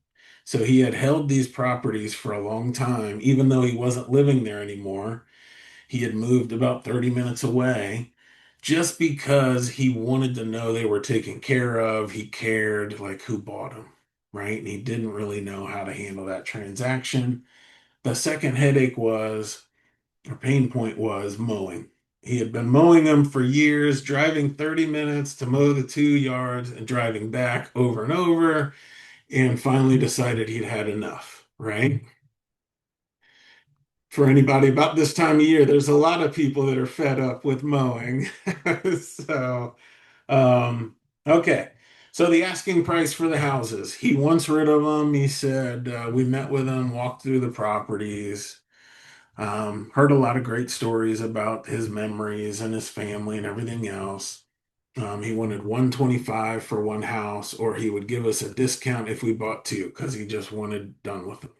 So he had held these properties for a long time, even though he wasn't living there anymore. He had moved about 30 minutes away just because he wanted to know they were taken care of. He cared, like, who bought them, right? And he didn't really know how to handle that transaction. The second headache was, or pain point was, mowing. He had been mowing them for years, driving 30 minutes to mow the 2 yards and driving back over and over, and finally decided he'd had enough, right? For anybody about this time of year, there's a lot of people that are fed up with mowing. So, um, okay. So the asking price for the houses, he wants rid of them. He said, we met with him, walked through the properties, heard a lot of great stories about his memories and his family and everything else. He wanted 125 for one house, or he would give us a discount if we bought two, because he just wanted done with them.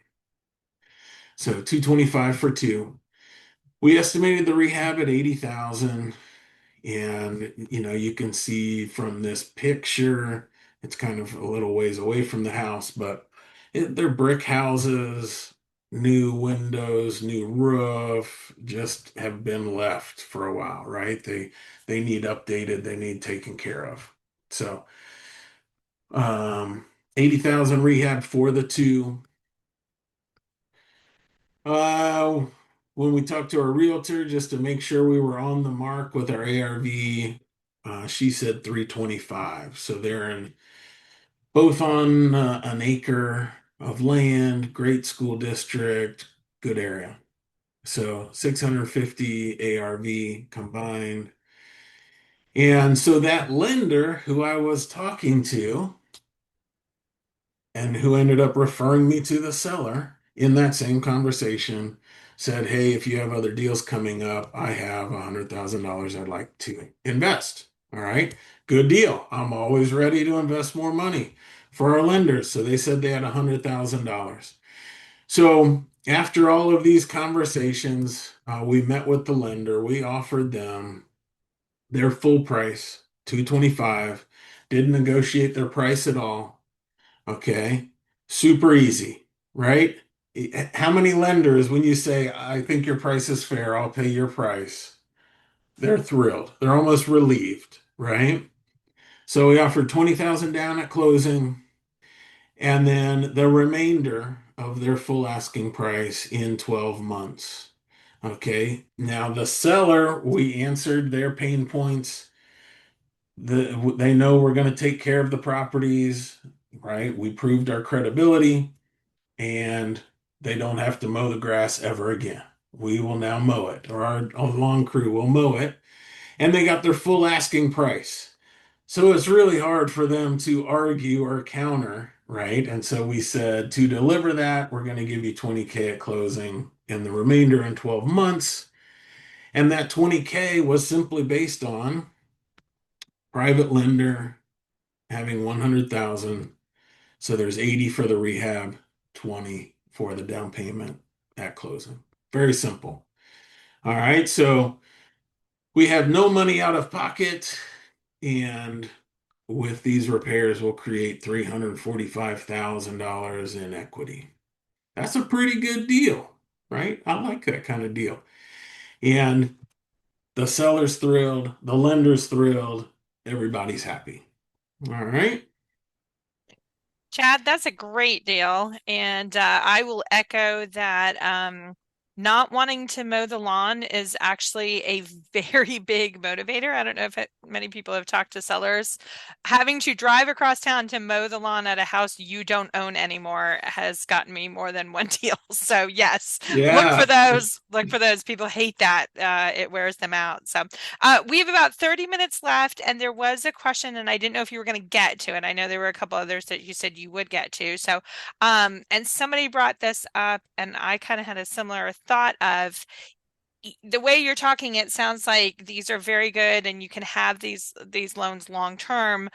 So 225 for two. We estimated the rehab at 80,000, and you can see from this picture, it's kind of a little ways away from the house, but they're brick houses, new windows, new roof, just have been left for a while, right? They need updated, they need taken care of. So, 80,000 rehab for the two. Uh, when we talked to our realtor just to make sure we were on the mark with our ARV, she said 325. So they're in both on an acre of land, great school district, good area. So 650 ARV combined. And so that lender who I was talking to and who ended up referring me to the seller in that same conversation said, hey, if you have other deals coming up, I have $100,000 I'd like to invest. All right, good deal. I'm always ready to invest more money for our lenders. So they said they had $100,000. So after all of these conversations, we met with the lender. We offered them their full price, 225, didn't negotiate their price at all. Okay. Super easy, right? How many lenders, when you say, I think your price is fair, I'll pay your price, they're thrilled. They're almost relieved, right? So we offered 20,000 down at closing and then the remainder of their full asking price in 12 months. Okay. Now the seller, we answered their pain points. They know we're going to take care of the properties, right? We proved our credibility, and they don't have to mow the grass ever again. We will now mow it, or our lawn crew will mow it, and they got their full asking price. So it's really hard for them to argue or counter, right? And so we said to deliver that, we're going to give you 20K at closing and the remainder in 12 months. And that 20K was simply based on private lender having 100,000. So there's 80 for the rehab, 20 for the down payment at closing. Very simple. All right. So we have no money out of pocket. And with these repairs, we'll create $345,000 in equity. That's a pretty good deal, right? I like that kind of deal. And the seller's thrilled, the lender's thrilled, everybody's happy. All right. Chad, that's a great deal. And I will echo that. not wanting to mow the lawn is actually a very big motivator. I don't know if many people have talked to sellers. Having to drive across town to mow the lawn at a house you don't own anymore has gotten me more than one deal. So yes, look for Yeah. those. Look for those. People hate that. It wears them out. So we have about 30 minutes left, and there was a question, and I didn't know if you were going to get to it. I know there were a couple others that you said you would get to. So and somebody brought this up, and I kind of had a similar thought of the way you're talking, it sounds like these are very good and you can have these loans long term.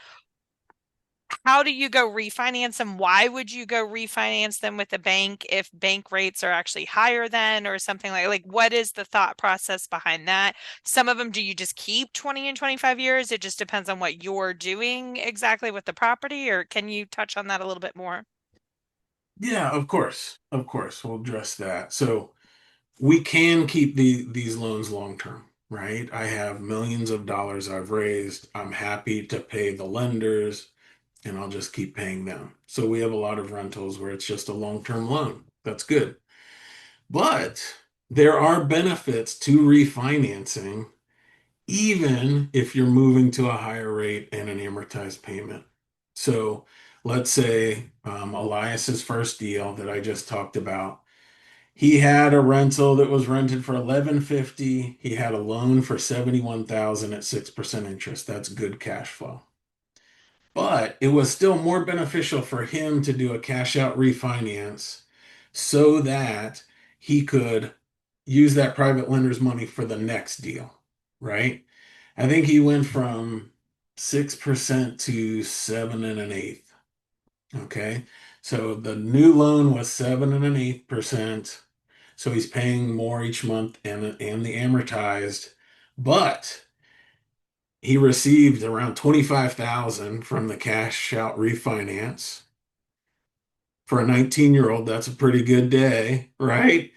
How do you go refinance them? Why would you go refinance them with a bank if bank rates are actually higher than or something like what is the thought process behind that? Some of them, do you just keep 20 and 25 years? It just depends on what you're doing exactly with the property, or can you touch on that a little bit more? Yeah, of course. Of course. We'll address that. So we can keep these loans long term, right? I have millions of dollars I've raised. I'm happy to pay the lenders and I'll just keep paying them. So we have a lot of rentals where it's just a long-term loan. That's good. But there are benefits to refinancing, even if you're moving to a higher rate and an amortized payment. So let's say Elias's first deal that I just talked about. He had a rental that was rented for 1150. He had a loan for 71,000 at 6% interest. That's good cash flow. But it was still more beneficial for him to do a cash out refinance so that he could use that private lender's money for the next deal, right? I think he went from 6% to 7 and an eighth. Okay. So the new loan was 7 and an eighth percent. So he's paying more each month and the amortized, but he received around 25,000 from the cash out refinance. For a 19-year-old, that's a pretty good day, right?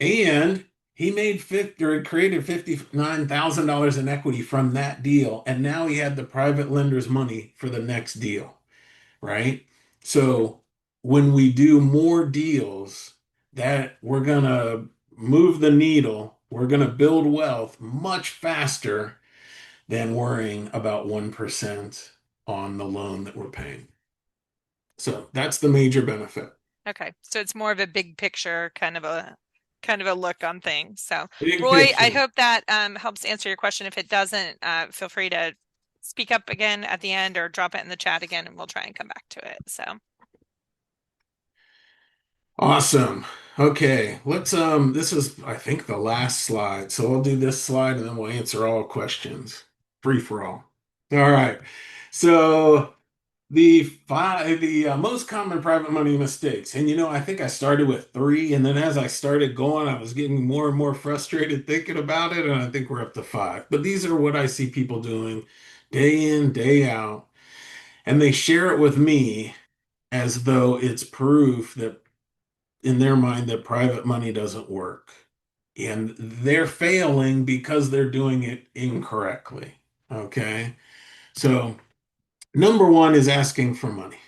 And he made 50 or created $59,000 in equity from that deal. And now he had the private lender's money for the next deal, right? So when we do more deals that we're gonna move the needle, we're gonna build wealth much faster than worrying about 1% on the loan that we're paying. So that's the major benefit. Okay, so it's more of a big picture kind of a look on things. So, Big Roy, I picture. hope that helps answer your question. If it doesn't, feel free to speak up again at the end or drop it in the chat again, and we'll try and come back to it. So, Awesome. Okay, let's this is I think the last slide. So we'll do this slide and then we'll answer all questions. Free for all. All right. So the most common private money mistakes. And I think I started with three, and then as I started going, I was getting more and more frustrated thinking about it, and I think we're up to five. But these are what I see people doing day in, day out, and they share it with me as though it's proof that in their mind that private money doesn't work. And they're failing because they're doing it incorrectly. Okay. So, number one is asking for money.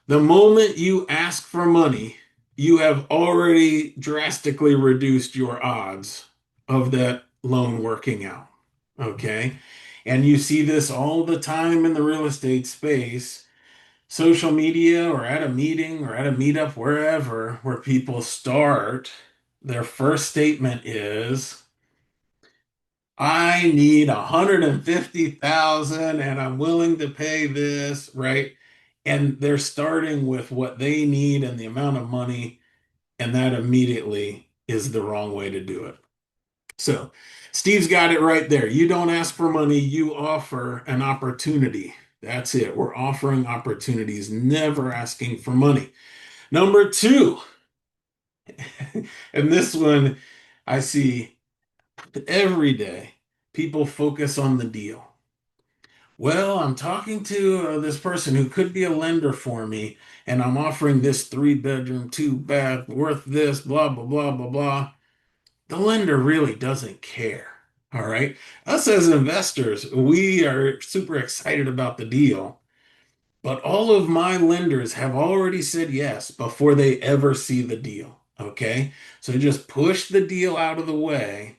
The moment you ask for money, you have already drastically reduced your odds of that loan working out. Okay. And you see this all the time in the real estate space, social media, or at a meeting or at a meetup, wherever, where people start, their first statement is, I need 150,000 and I'm willing to pay this, right? And they're starting with what they need and the amount of money, and that immediately is the wrong way to do it. So, Steve's got it right there. You don't ask for money, you offer an opportunity. That's it. We're offering opportunities, never asking for money. Number two, and this one I see every day, people focus on the deal. Well, I'm talking to this person who could be a lender for me, and I'm offering this 3 bedroom, 2 bath, worth this, blah, blah, blah, blah, blah. The lender really doesn't care. All right. Us as investors, we are super excited about the deal, but all of my lenders have already said yes before they ever see the deal. Okay. So just push the deal out of the way,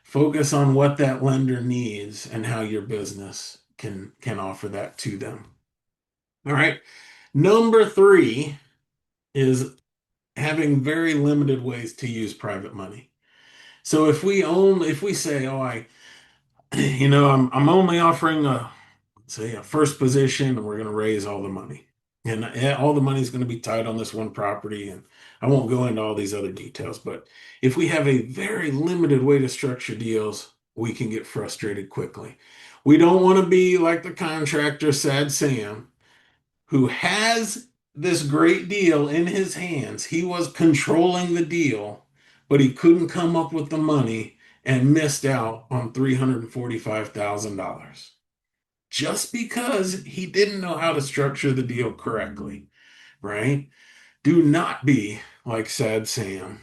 focus on what that lender needs and how your business can offer that to them. All right. Number three is having very limited ways to use private money. So if we say, oh, I'm only offering say a first position and we're going to raise all the money. And all the money is going to be tied on this one property. And I won't go into all these other details, but if we have a very limited way to structure deals, we can get frustrated quickly. We don't want to be like the contractor, Sad Sam, who has this great deal in his hands. He was controlling the deal, but he couldn't come up with the money and missed out on $345,000 just because he didn't know how to structure the deal correctly, right? Do not be like Sad Sam.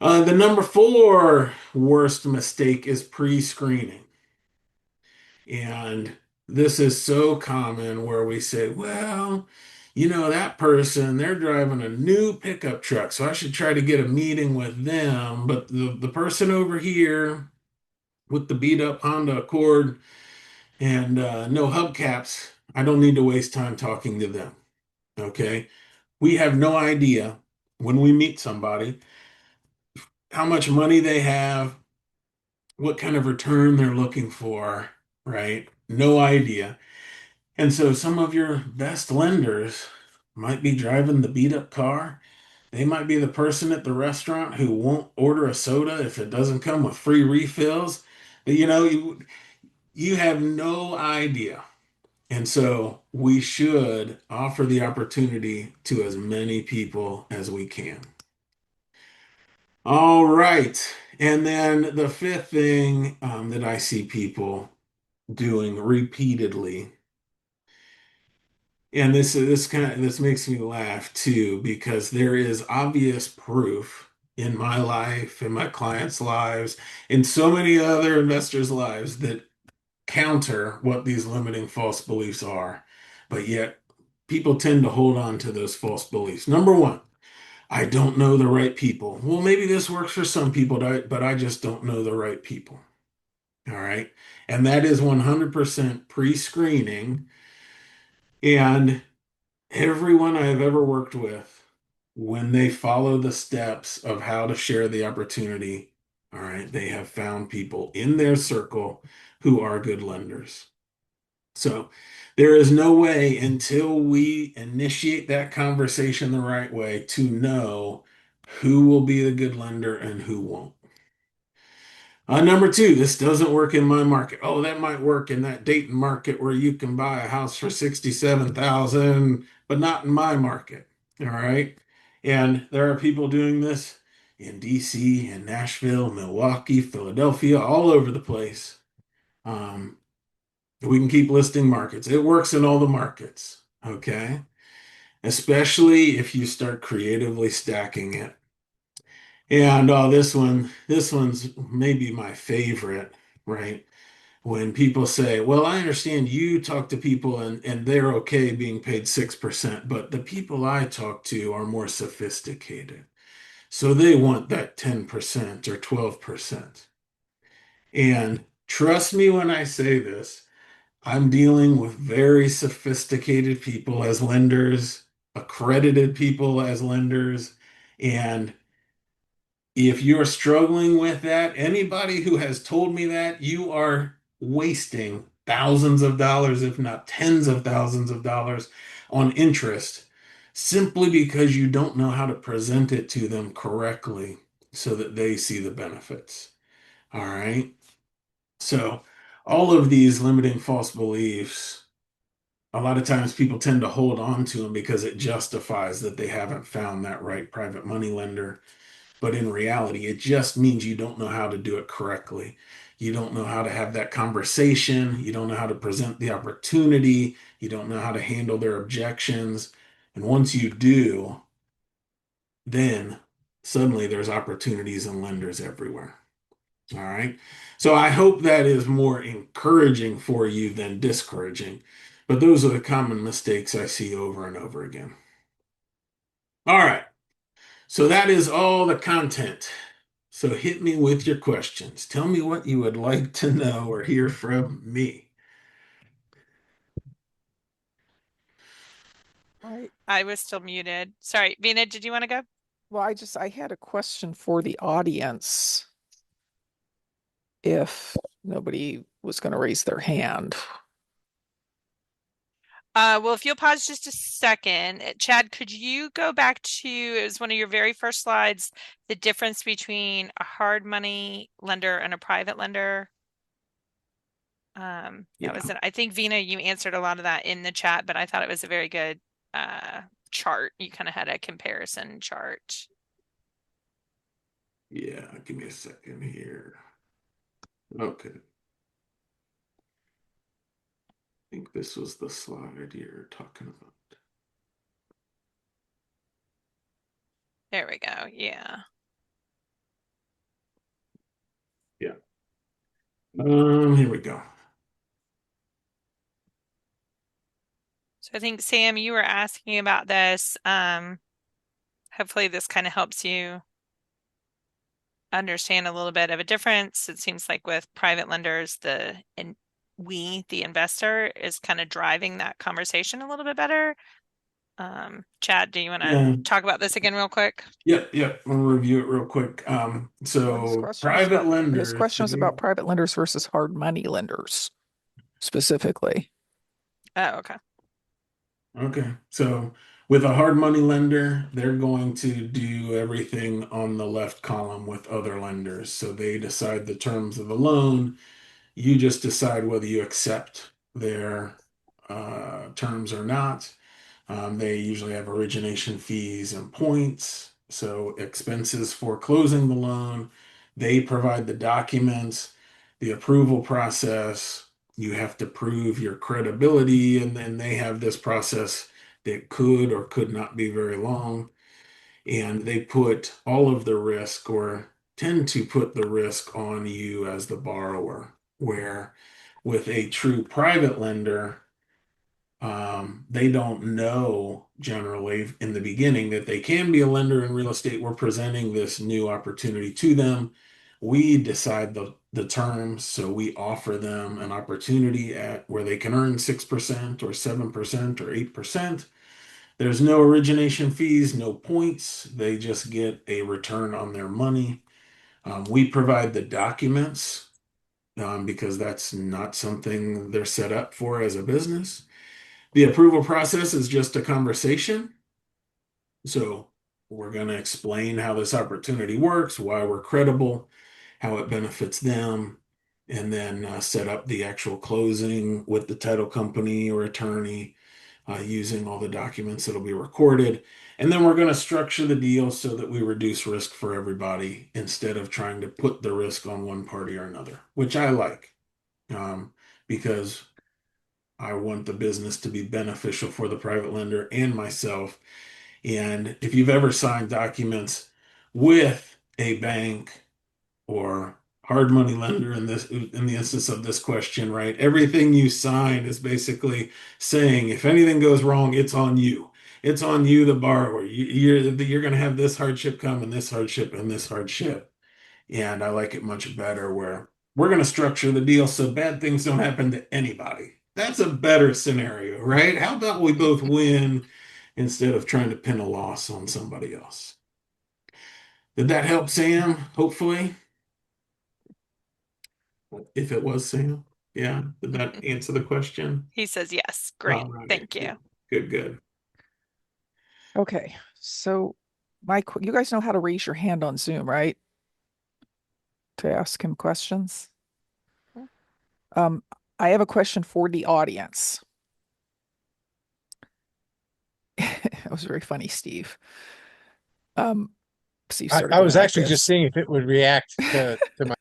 The number four worst mistake is pre-screening. And this is so common where we say, well, that person, they're driving a new pickup truck, so I should try to get a meeting with them. But the person over here with the beat up Honda Accord and no hubcaps, I don't need to waste time talking to them. Okay. We have no idea when we meet somebody how much money they have, what kind of return they're looking for, right? No idea. And so some of your best lenders might be driving the beat up car. They might be the person at the restaurant who won't order a soda if it doesn't come with free refills. You have no idea. And so we should offer the opportunity to as many people as we can. All right. And then the fifth thing that I see people doing repeatedly, and this makes me laugh too, because there is obvious proof in my life, in my clients' lives, in so many other investors' lives that counter what these limiting false beliefs are. But yet people tend to hold on to those false beliefs. Number one, I don't know the right people. Well, maybe this works for some people, but I just don't know the right people. All right. And that is 100% pre-screening. And everyone I have ever worked with, when they follow the steps of how to share the opportunity, all right, they have found people in their circle who are good lenders. So there is no way until we initiate that conversation the right way to know who will be the good lender and who won't. Number two, this doesn't work in my market. Oh, that might work in that Dayton market where you can buy a house for 67,000, but not in my market. All right. And there are people doing this in DC, in Nashville, Milwaukee, Philadelphia, all over the place. Um, we can keep listing markets. It works in all the markets. Okay. Especially if you start creatively stacking it. And this one's maybe my favorite, right? When people say, well, I understand you talk to people and they're okay being paid 6%, but the people I talk to are more sophisticated. So they want that 10% or 12%. And trust me when I say this, I'm dealing with very sophisticated people as lenders, accredited people as lenders, and if you're struggling with that, anybody who has told me that, you are wasting thousands of dollars, if not tens of thousands of dollars on interest simply because you don't know how to present it to them correctly so that they see the benefits. All right. So, all of these limiting false beliefs, a lot of times people tend to hold on to them because it justifies that they haven't found that right private money lender. But in reality, it just means you don't know how to do it correctly. You don't know how to have that conversation. You don't know how to present the opportunity. You don't know how to handle their objections. And once you do, then suddenly there's opportunities and lenders everywhere. All right. So I hope that is more encouraging for you than discouraging. But those are the common mistakes I see over and over again. All right. So that is all the content. So hit me with your questions. Tell me what you would like to know or hear from me. I I was still muted. Sorry, Vina, did you want to go? I had a question for the audience if nobody was going to raise their hand. Well, if you'll pause just a second, Chad, could you go back to, it was one of your very first slides, the difference between a hard money lender and a private lender? That Yeah, was it. I think Vina, you answered a lot of that in the chat, but I thought it was a very good chart. You kind of had a comparison chart. yeah. Give me a second here. Okay. I think this was the slide you're talking about. There we go. Yeah. Yeah. Here we go. So I think Sam, you were asking about this. Hopefully this kind of helps you understand a little bit of a difference. It seems like with private lenders, the investor, is kind of driving that conversation a little bit better. Chad, do you want to Yeah. talk about this again real quick? Yep, yep. We'll review it real quick. Well, So private his lenders, question was about private lenders versus hard money lenders specifically. Oh, okay. okay. So with a hard money lender, they're going to do everything on the left column with other lenders. So they decide the terms of the loan. You just decide whether you accept their terms or not. They usually have origination fees and points, so expenses for closing the loan. They provide the documents, the approval process. You have to prove your credibility, and then they have this process that could or could not be very long. And they put all of the risk, or tend to put the risk on you as the borrower, where with a true private lender, they don't know generally in the beginning that they can be a lender in real estate. We're presenting this new opportunity to them. We decide the terms, so we offer them an opportunity at where they can earn 6% or 7% or 8%. There's no origination fees, no points. They just get a return on their money. We provide the documents because that's not something they're set up for as a business. The approval process is just a conversation. So we're going to explain how this opportunity works, why we're credible, how it benefits them, and then set up the actual closing with the title company or attorney using all the documents that'll be recorded. And then we're going to structure the deal so that we reduce risk for everybody instead of trying to put the risk on one party or another, which I like because I want the business to be beneficial for the private lender and myself. And if you've ever signed documents with a bank or hard money lender in the instance of this question, right? Everything you sign is basically saying if anything goes wrong, it's on you. It's on you, the borrower. You're going to have this hardship come and this hardship and this hardship. And I like it much better where we're going to structure the deal so bad things don't happen to anybody. That's a better scenario, right? How about we both win instead of trying to pin a loss on somebody else? Did that help, Sam? Hopefully, if it was Sam. Yeah. Did that answer the question? He says yes. Great. All right. Thank you. Good, good. Okay, so you guys know how to raise your hand on Zoom, right? To ask him questions. Um, I have a question for the audience. That was very funny, Steve. So you started I going was like actually just this. seeing if it would react to my.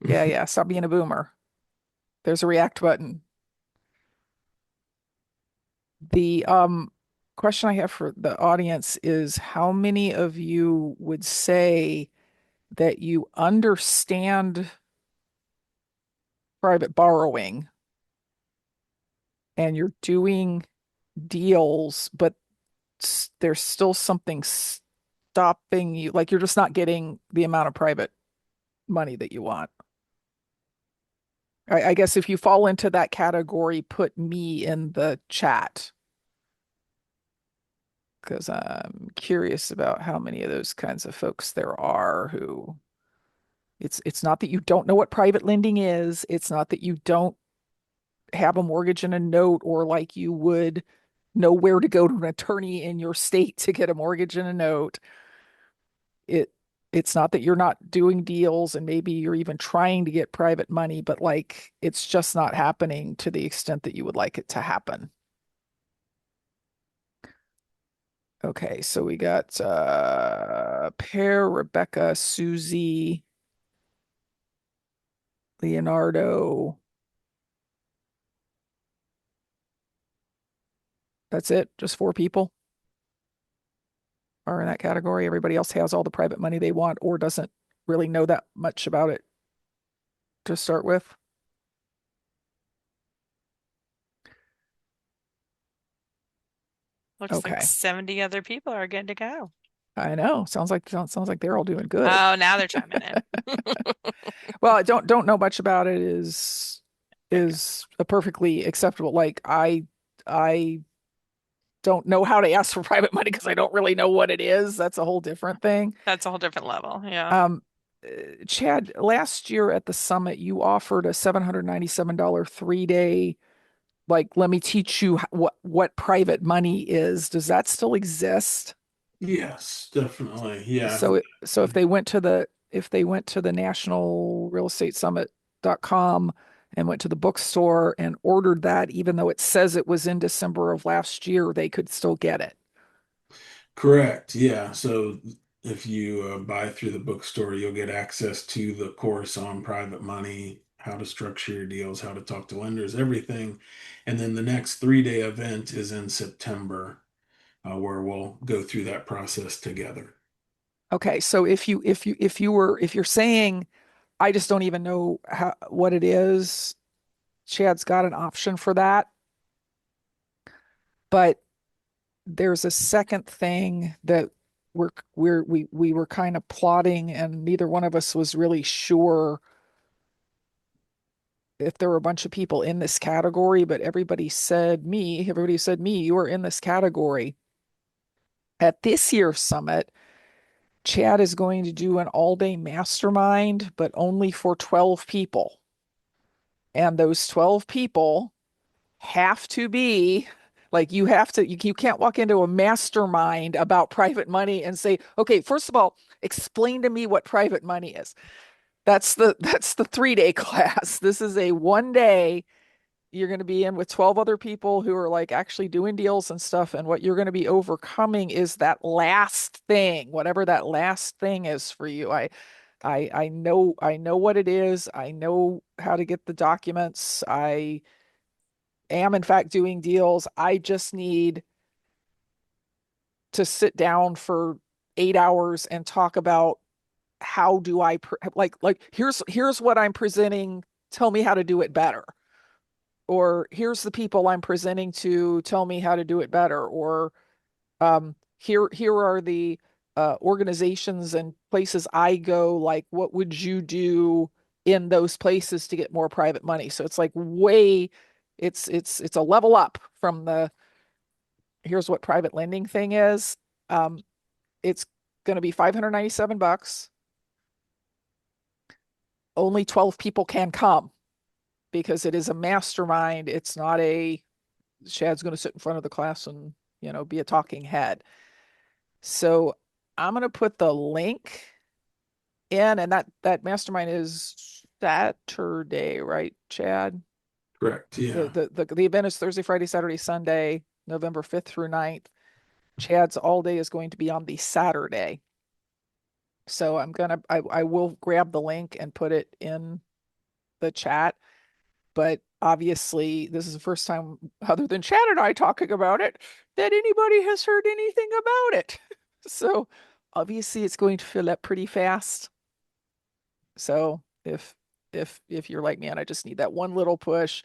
Yeah, yeah. Stop being a boomer. There's a react button. The question I have for the audience is how many of you would say that you understand private borrowing and you're doing deals, but there's still something stopping you, like you're just not getting the amount of private money that you want. I guess if you fall into that category, put me in the chat because I'm curious about how many of those kinds of folks there are who it's not that you don't know what private lending is. It's not that you don't have a mortgage and a note, or like you would know where to go to an attorney in your state to get a mortgage and a note. It it's not that you're not doing deals and maybe you're even trying to get private money, but like it's just not happening to the extent that you would like it to happen. Okay, so we got Pear, Rebecca, Susie, Leonardo. That's it, just 4 people are in that category. Everybody else has all the private money they want or doesn't really know that much about it to start with. Looks like Okay. 70 other people are good to go. I know. Sounds like they're all doing good. Oh, now they're chiming in. Well, I don't know much about it is a perfectly acceptable. Like I don't know how to ask for private money because I don't really know what it is. That's a whole different thing. That's a whole different level. Yeah. Um, Chad, last year at the summit, you offered a $797 3-day, like, let me teach you what private money is. Does that still exist? Yes, definitely. Yeah. So if they went to the National Real Estate Summit.com and went to the bookstore and ordered that, even though it says it was in December of last year, they could still get it. Correct. Yeah. So if you buy through the bookstore, you'll get access to the course on private money, how to structure your deals, how to talk to lenders, everything. And then the next 3-day event is in September, where we'll go through that process together. Okay, so if you're saying I just don't even know what it is, Chad's got an option for that. But there's a second thing that we were kind of plotting, and neither one of us was really sure if there were a bunch of people in this category, but everybody said me, you are in this category. At this year's summit, Chad is going to do an all-day mastermind, but only for 12 people. And those 12 people have to be like, you can't walk into a mastermind about private money and say, okay, first of all, explain to me what private money is. That's the 3-day class. This is a 1-day. You're going to be in with 12 other people who are like actually doing deals and stuff. And what you're going to be overcoming is that last thing, whatever that last thing is for you. I know what it is. I know how to get the documents. I am in fact doing deals. I just need to sit down for 8 hours and talk about how do I like here's what I'm presenting. Tell me how to do it better. Or here's the people I'm presenting to. Tell me how to do it better. Or here are the organizations and places I go. Like, what would you do in those places to get more private money? So it's like it's a level up from the here's what private lending thing is. It's going to be $597. Only 12 people can come because it is a mastermind. It's not Chad's going to sit in front of the class and, be a talking head. So I'm going to put the link in, and that mastermind is Saturday, right, Chad? Correct. Yeah. The event is Thursday, Friday, Saturday, Sunday, November 5th through 9th. Chad's all day is going to be on the Saturday. So I will grab the link and put it in the chat. But obviously, this is the first time, other than Chad and I talking about it, that anybody has heard anything about it. So obviously, it's going to fill up pretty fast. So if you're like me and I just need that one little push,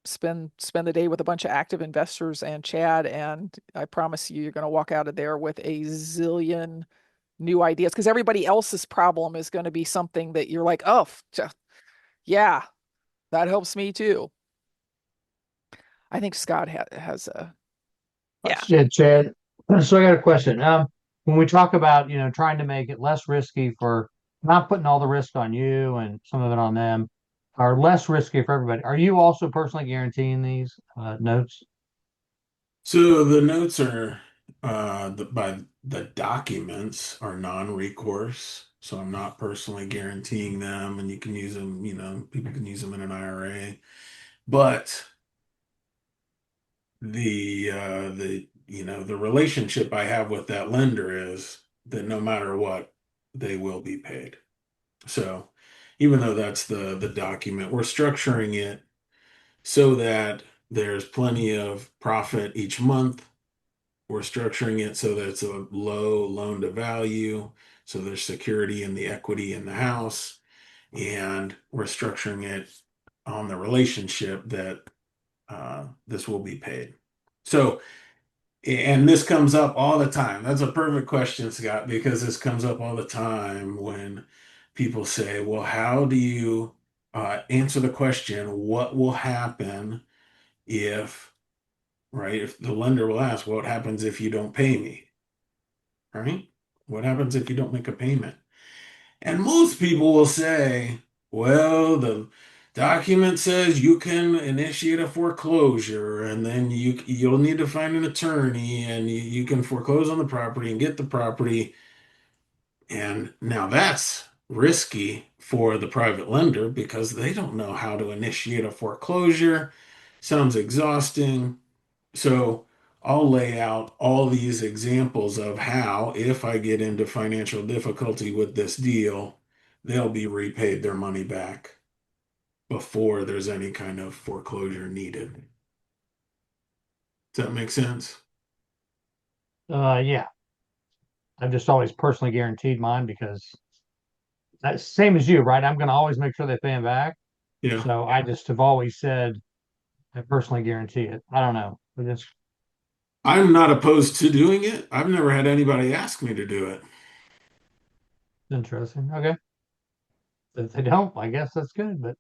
spend the day with a bunch of active investors and Chad, and I promise you, you're going to walk out of there with a zillion new ideas because everybody else's problem is going to be something that you're like, oh, yeah, that helps me too. I think Scott has a Yeah. question. Yeah, Chad. So I got a question. When we talk about, trying to make it less risky for not putting all the risk on you and some of it on them, or less risky for everybody, are you also personally guaranteeing these notes? So the notes are by the documents are non-recourse. So I'm not personally guaranteeing them, and you can use them, people can use them in an IRA. But the relationship I have with that lender is that no matter what, they will be paid. So even though that's the document, we're structuring it so that there's plenty of profit each month. We're structuring it so that it's a low loan to value, so there's security in the equity in the house, and we're structuring it on the relationship that this will be paid. So, and this comes up all the time. That's a perfect question, Scott, because this comes up all the time when people say, well, how do you answer the question, what will happen if, right? If the lender will ask, what happens if you don't pay me, right? What happens if you don't make a payment? And most people will say, well, the document says you can initiate a foreclosure and then you'll need to find an attorney and you can foreclose on the property and get the property. And now that's risky for the private lender because they don't know how to initiate a foreclosure. Sounds exhausting. So I'll lay out all these examples of how, if I get into financial difficulty with this deal, they'll be repaid their money back before there's any kind of foreclosure needed. Does that make sense? Yeah. I've just always personally guaranteed mine because that's same as you, right? I'm going to always make sure they pay them back. Yeah. So I just have always said I personally guarantee it. I don't know, but it's I'm not opposed to doing it. I've never had anybody ask me to do it. interesting. Okay. If they don't, I guess that's good. But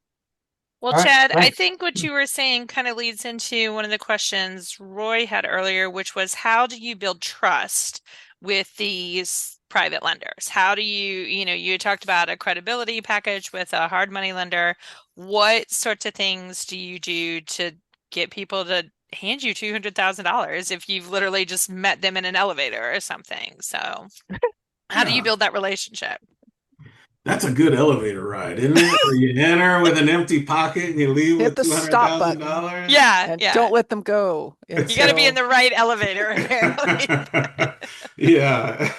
Well, all right, Chad, I thanks. think what you were saying kind of leads into one of the questions Roy had earlier, which was how do you build trust with these private lenders? How do you talked about a credibility package with a hard money lender. What sorts of things do you do to get people to hand you $200,000 if you've literally just met them in an elevator or something? So, how do you Yeah. build that relationship? That's a good elevator ride, isn't it? Where you enter with an empty pocket and you leave Hit with the two hundred stop thousand button dollars. Yeah, and yeah. don't let them go You got to be in until the right elevator, apparently. Yeah.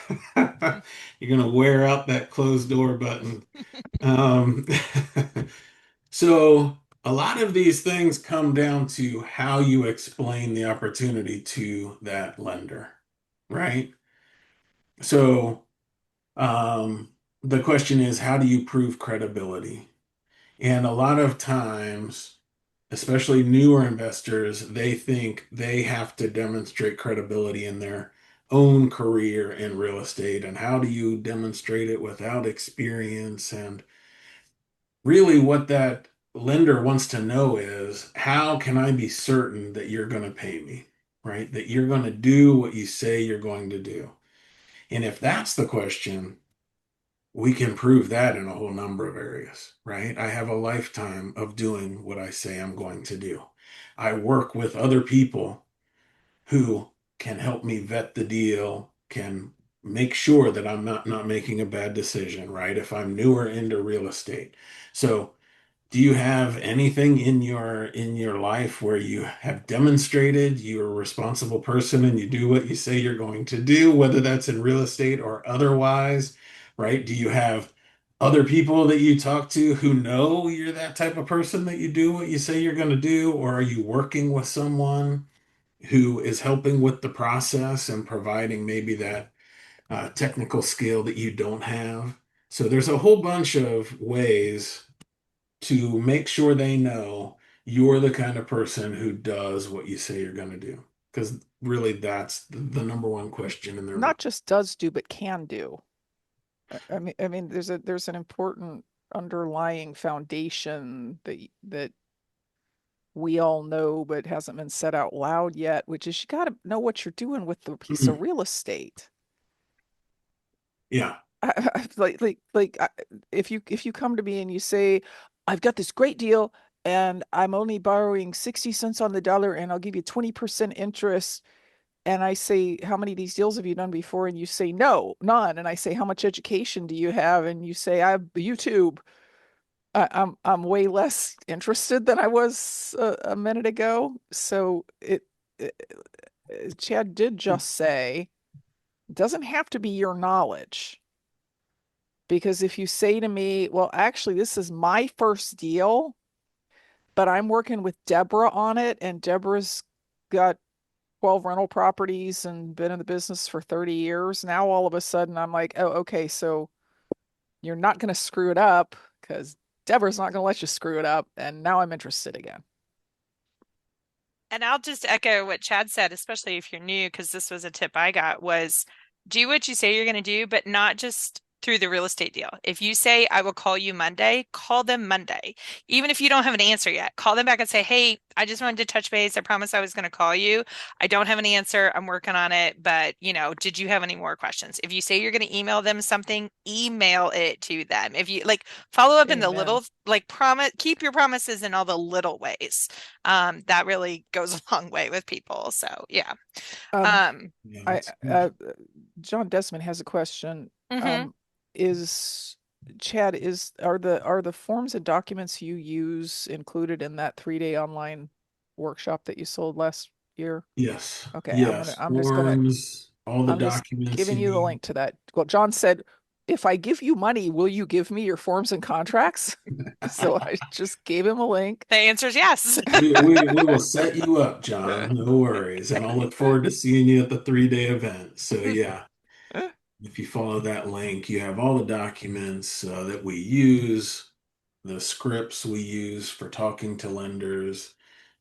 You're gonna wear out that closed door button. Um, so a lot of these things come down to how you explain the opportunity to that lender, right? So the question is, how do you prove credibility? And a lot of times, especially newer investors, they think they have to demonstrate credibility in their own career in real estate. And how do you demonstrate it without experience? And really, what that lender wants to know is how can I be certain that you're going to pay me, right? That you're going to do what you say you're going to do. And if that's the question, we can prove that in a whole number of areas, right? I have a lifetime of doing what I say I'm going to do. I work with other people who can help me vet the deal, can make sure that I'm not making a bad decision, right? If I'm newer into real estate. So do you have anything in your life where you have demonstrated you're a responsible person and you do what you say you're going to do, whether that's in real estate or otherwise, right? Do you have other people that you talk to who know you're that type of person that you do what you say you're going to do, or are you working with someone who is helping with the process and providing maybe that technical skill that you don't have? So there's a whole bunch of ways to make sure they know you're the kind of person who does what you say you're going to do. Because really, that's the number one question in their mind. Not just does do, but can do. I mean, there's an important underlying foundation that we all know, but hasn't been said out loud yet, which is you got to know what you're doing with the piece of real estate. Yeah. If you come to me and you say, I've got this great deal and I'm only borrowing 60 cents on the dollar and I'll give you 20% interest. And I say, how many of these deals have you done before? And you say, no, none. And I say, how much education do you have? And you say, I have YouTube. I'm way less interested than I was a minute ago. So Chad did just say, it doesn't have to be your knowledge. Because if you say to me, well, actually, this is my first deal, but I'm working with Deborah on it, and Deborah's got 12 rental properties and been in the business for 30 years. Now, all of a sudden, I'm like, oh, okay, so you're not going to screw it up because Deborah's not going to let you screw it up. And now I'm interested again. And I'll just echo what Chad said, especially if you're new, because this was a tip I got, was do what you say you're going to do, but not just through the real estate deal. If you say, I will call you Monday, call them Monday. Even if you don't have an answer yet, call them back and say, hey, I just wanted to touch base. I promised I was going to call you. I don't have an answer. I'm working on it, but did you have any more questions? If you say you're going to email them something, email it to them. If you like follow up in the Amen. little, like promise, keep your promises in all the little ways. That really goes a long way with people. So yeah. Um, Yeah, I that's good. John Desmond has a question. Mhm. Is Chad, are the forms and documents you use included in that 3-day online workshop that you sold last year? Yes. Okay, Yes. Forms, all the I'm just documents giving you you the need. link to that. Well, John said, if I give you money, will you give me your forms and contracts? So I just gave him a link. The answer is yes. We will set you up, John. No worries. And I'll look forward to seeing you at the 3-day event. So yeah, if you follow that link, you have all the documents that we use, the scripts we use for talking to lenders,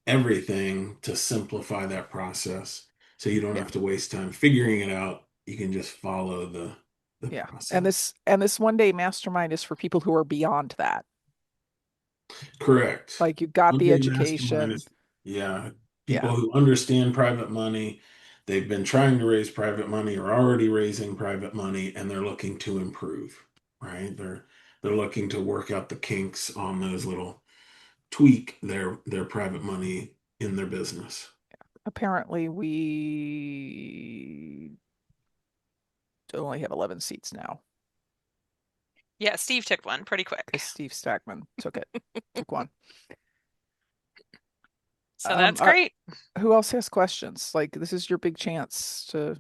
everything to simplify that process. So you don't Yeah, have to waste time figuring it out. You can just follow the yeah. process. And this 1-day mastermind is for people who are beyond that. Correct. Like you got the Monday Mastermind education. is, yeah, Yeah, people who understand private money. They've been trying to raise private money or already raising private money, and they're looking to improve, right? They're looking to work out the kinks on those little tweak their private money in their business. apparently we only have 11 seats now Yeah, Steve took one pretty because quick. Steve Stackman took one. So that's Are, great. who else has questions? Like this is your big chance to.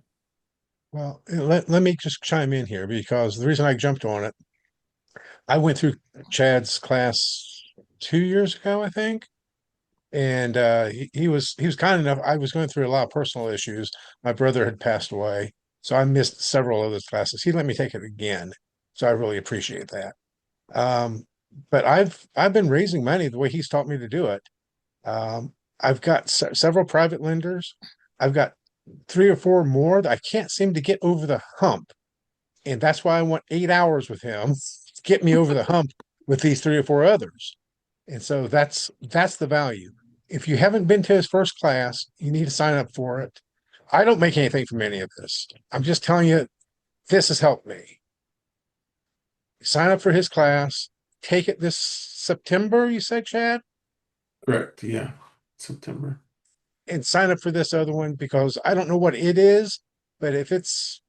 Well, let me just chime in here because the reason I jumped on it, I went through Chad's class 2 years ago, I think. And he was kind enough. I was going through a lot of personal issues. My brother had passed away, so I missed several of those classes. He let me take it again, so I really appreciate that. Um, but I've been raising money the way he's taught me to do it. I've got several private lenders. I've got three or four more that I can't seem to get over the hump, and that's why I want 8 hours with him to get me over the hump with these three or four others. And so that's the value. If you haven't been to his first class, you need to sign up for it. I don't make anything from any of this. I'm just telling you, this has helped me. Sign up for his class. Take it this September, you said, Chad, Correct. Yeah. September. and sign up for this other one because I don't know what it is, but if it's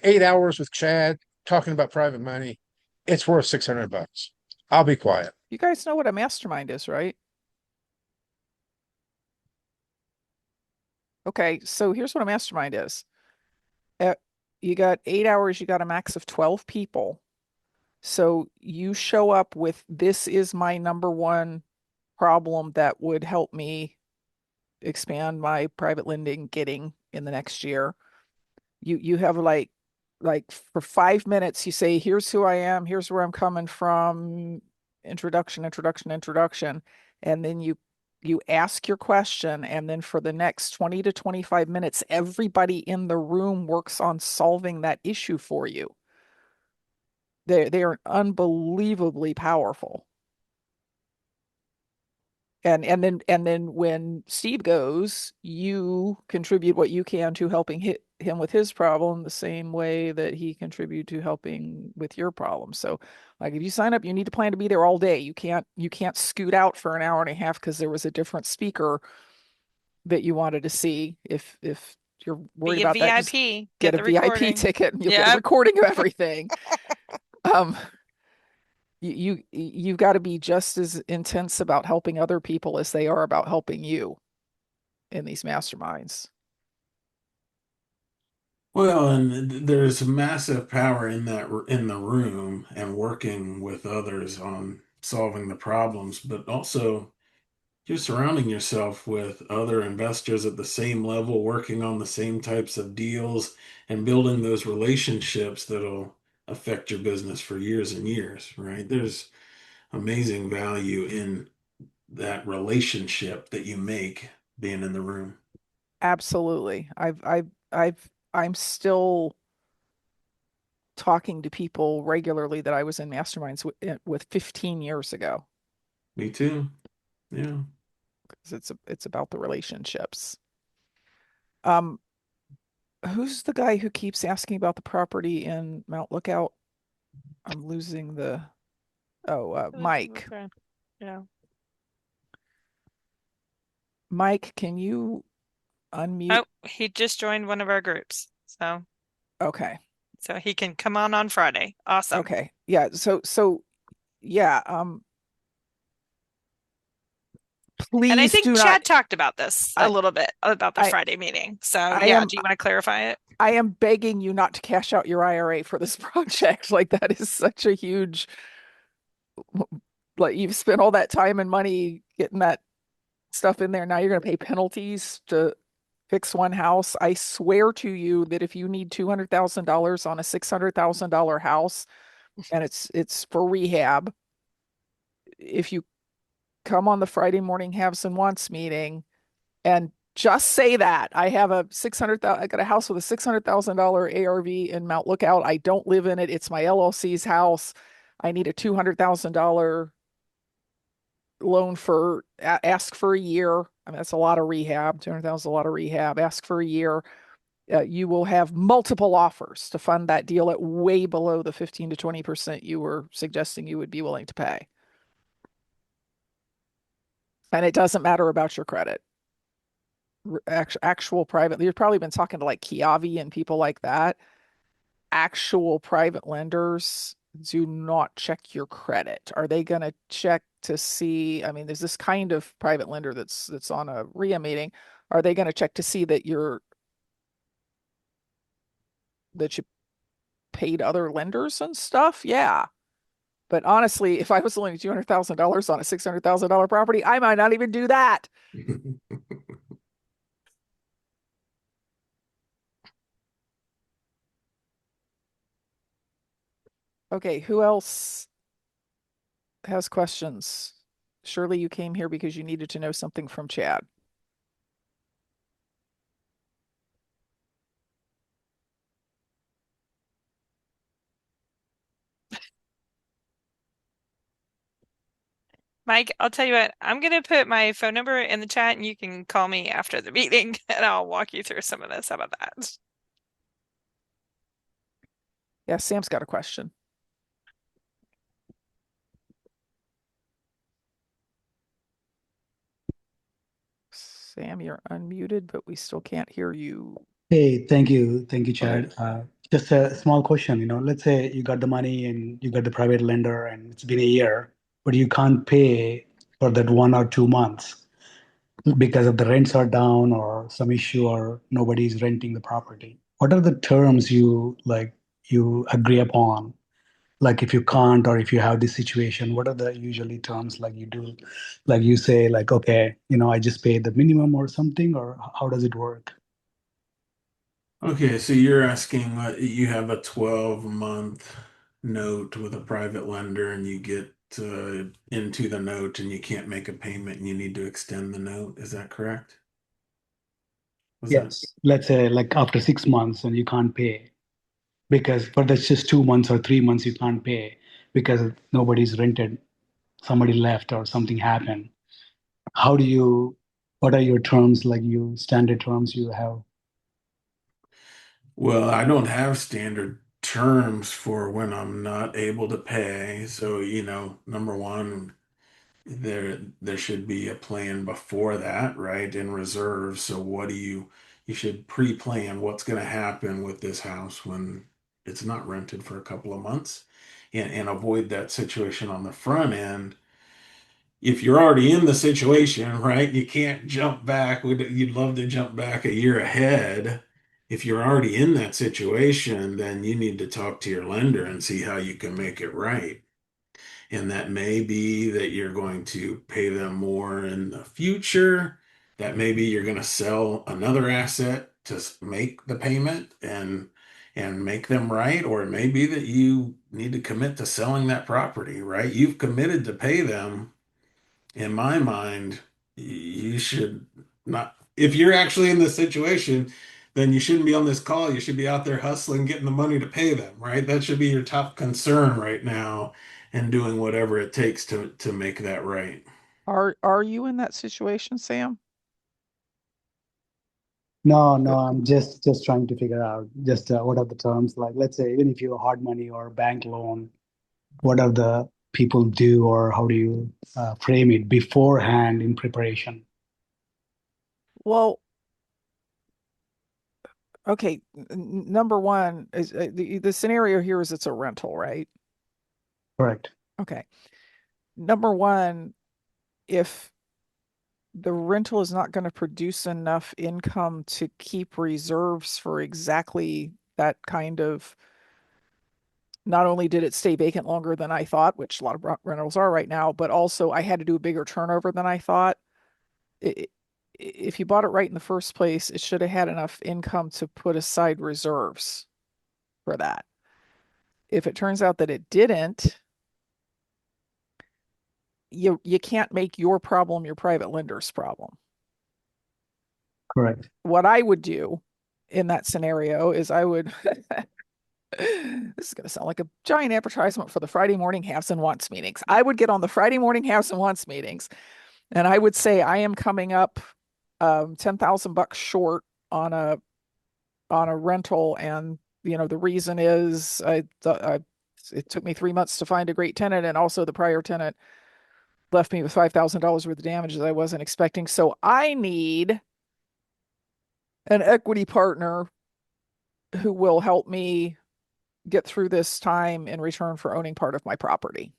8 hours with Chad talking about private money, it's worth $600. I'll be quiet. You guys know what a mastermind is, right? Okay, so here's what a mastermind is. Uh, you got 8 hours, you got a max of 12 people. So you show up with this is my number one problem that would help me expand my private lending getting in the next year. You have like for 5 minutes, you say, here's who I am, here's where I'm coming from, introduction, introduction, introduction. And then you you ask your question, and then for the next 20 to 25 minutes, everybody in the room works on solving that issue for you. They are unbelievably powerful. And then when Steve goes, you contribute what you can to helping him with his problem the same way that he contributed to helping with your problem. So like if you sign up, you need to plan to be there all day. You can't scoot out for an hour and a half because there was a different speaker that you wanted to see. If you're worried Be a about that, just VIP, get get a the VIP recording. ticket and you'll get a Yep. recording of everything. Um, you've got to be just as intense about helping other people as they are about helping you in these masterminds. Well, and there's massive power in that in the room and working with others on solving the problems, but also you're surrounding yourself with other investors at the same level, working on the same types of deals and building those relationships that'll affect your business for years and years, right? There's amazing value in that relationship that you make being in the room. Absolutely. I'm still talking to people regularly that I was in masterminds with 15 years ago Me too. Yeah. because it's about the relationships. Um, who's the guy who keeps asking about the property in Mount Lookout? I'm losing the Mike. Okay. Yeah. Mike, can you unmute? Oh, he just joined one of our groups. Okay. So he can come on Friday. Awesome. Okay. Yeah. So yeah, And I please think do not. Chad talked about this a I little bit about the I Friday meeting. So I yeah, am do you want to clarify it? I am begging you not to cash out your IRA for this project. Like that is such a huge, like you've spent all that time and money getting that stuff in there. Now you're going to pay penalties to fix one house. I swear to you that if you need $200,000 on a $600,000 house and it's for rehab, if you come on the Friday morning haves and wants meeting and just say that I have a 600,000, I got a house with a $600,000 ARV in Mount Lookout. I don't live in it. It's my LLC's house. I need a $200,000 loan for ask for a year. I mean, that's a lot of rehab. 200,000 is a lot of rehab. Ask for a year. You will have multiple offers to fund that deal at way below the 15 to 20% you were suggesting you would be willing to pay. And it doesn't matter about your credit. Actual private, you've probably been talking to like Kiavi and people like that. Actual private lenders do not check your credit. Are they going to check to see? I mean, there's this kind of private lender that's on a REIA meeting. Are they going to check to see that you paid other lenders and stuff? Yeah. But honestly, if I was lending $200,000 on a $600,000 property, I might not even do that. Okay, who else has questions? Surely you came here because you needed to know something from Chad. Mike, I'll tell you what, I'm going to put my phone number in the chat and you can call me after the meeting and I'll walk you through some of this. How about that? Yeah, Sam's got a question. Sam, you're unmuted, but we still can't hear you. Hey, thank you. Thank you, All right. Chad. Just a small question, let's say you got the money and you got the private lender and it's been a year, but you can't pay for that 1 or 2 months because of the rents are down or some issue or nobody's renting the property. What are the terms you agree upon? Like if you can't or if you have this situation, what are the usually terms like you do? Like you say like, okay, I just pay the minimum or something, or how does it work? Okay, so you're asking you have a 12-month note with a private lender and you get into the note and you can't make a payment and you need to extend the note. Is that correct? Was that? Yes. Let's say like after 6 months and you can't pay because, but that's just 2 months or 3 months you can't pay because nobody's rented, somebody left or something happened. How do you, what are your terms, like you standard terms you have? Well, I don't have standard terms for when I'm not able to pay. So, number one, there should be a plan before that, right? In reserve. So you should pre-plan what's going to happen with this house when it's not rented for a couple of months and avoid that situation on the front end. If you're already in the situation, right, you can't jump back. You'd love to jump back a year ahead. If you're already in that situation, then you need to talk to your lender and see how you can make it right. And that may be that you're going to pay them more in the future. That maybe you're going to sell another asset to make the payment and make them right. Or it may be that you need to commit to selling that property, right? You've committed to pay them. In my mind, you should not, if you're actually in this situation, then you shouldn't be on this call. You should be out there hustling, getting the money to pay them, right? That should be your top concern right now and doing whatever it takes to make that right. Are you in that situation, Sam? No, Uh, no, I'm just trying to figure out just what are the terms, like let's say even if you have hard money or bank loan, what are the people do or how do you frame it beforehand in preparation? Well, okay. Number one is the scenario here is it's a rental, right? Correct. Okay. Number one, if the rental is not going to produce enough income to keep reserves for exactly that kind of, not only did it stay vacant longer than I thought, which a lot of rentals are right now, but also I had to do a bigger turnover than I thought. It, if you bought it right in the first place, it should have had enough income to put aside reserves for that. If it turns out that it didn't, you can't make your problem your private lender's problem. Correct. What I would do in that scenario is I would this is going to sound like a giant advertisement for the Friday morning haves and wants meetings. I would get on the Friday morning haves and wants meetings and I would say I am coming up $10,000 short on a rental, and the reason is it took me 3 months to find a great tenant, and also the prior tenant left me with $5,000 worth of damages I wasn't expecting. So I need an equity partner who will help me get through this time in return for owning part of my property.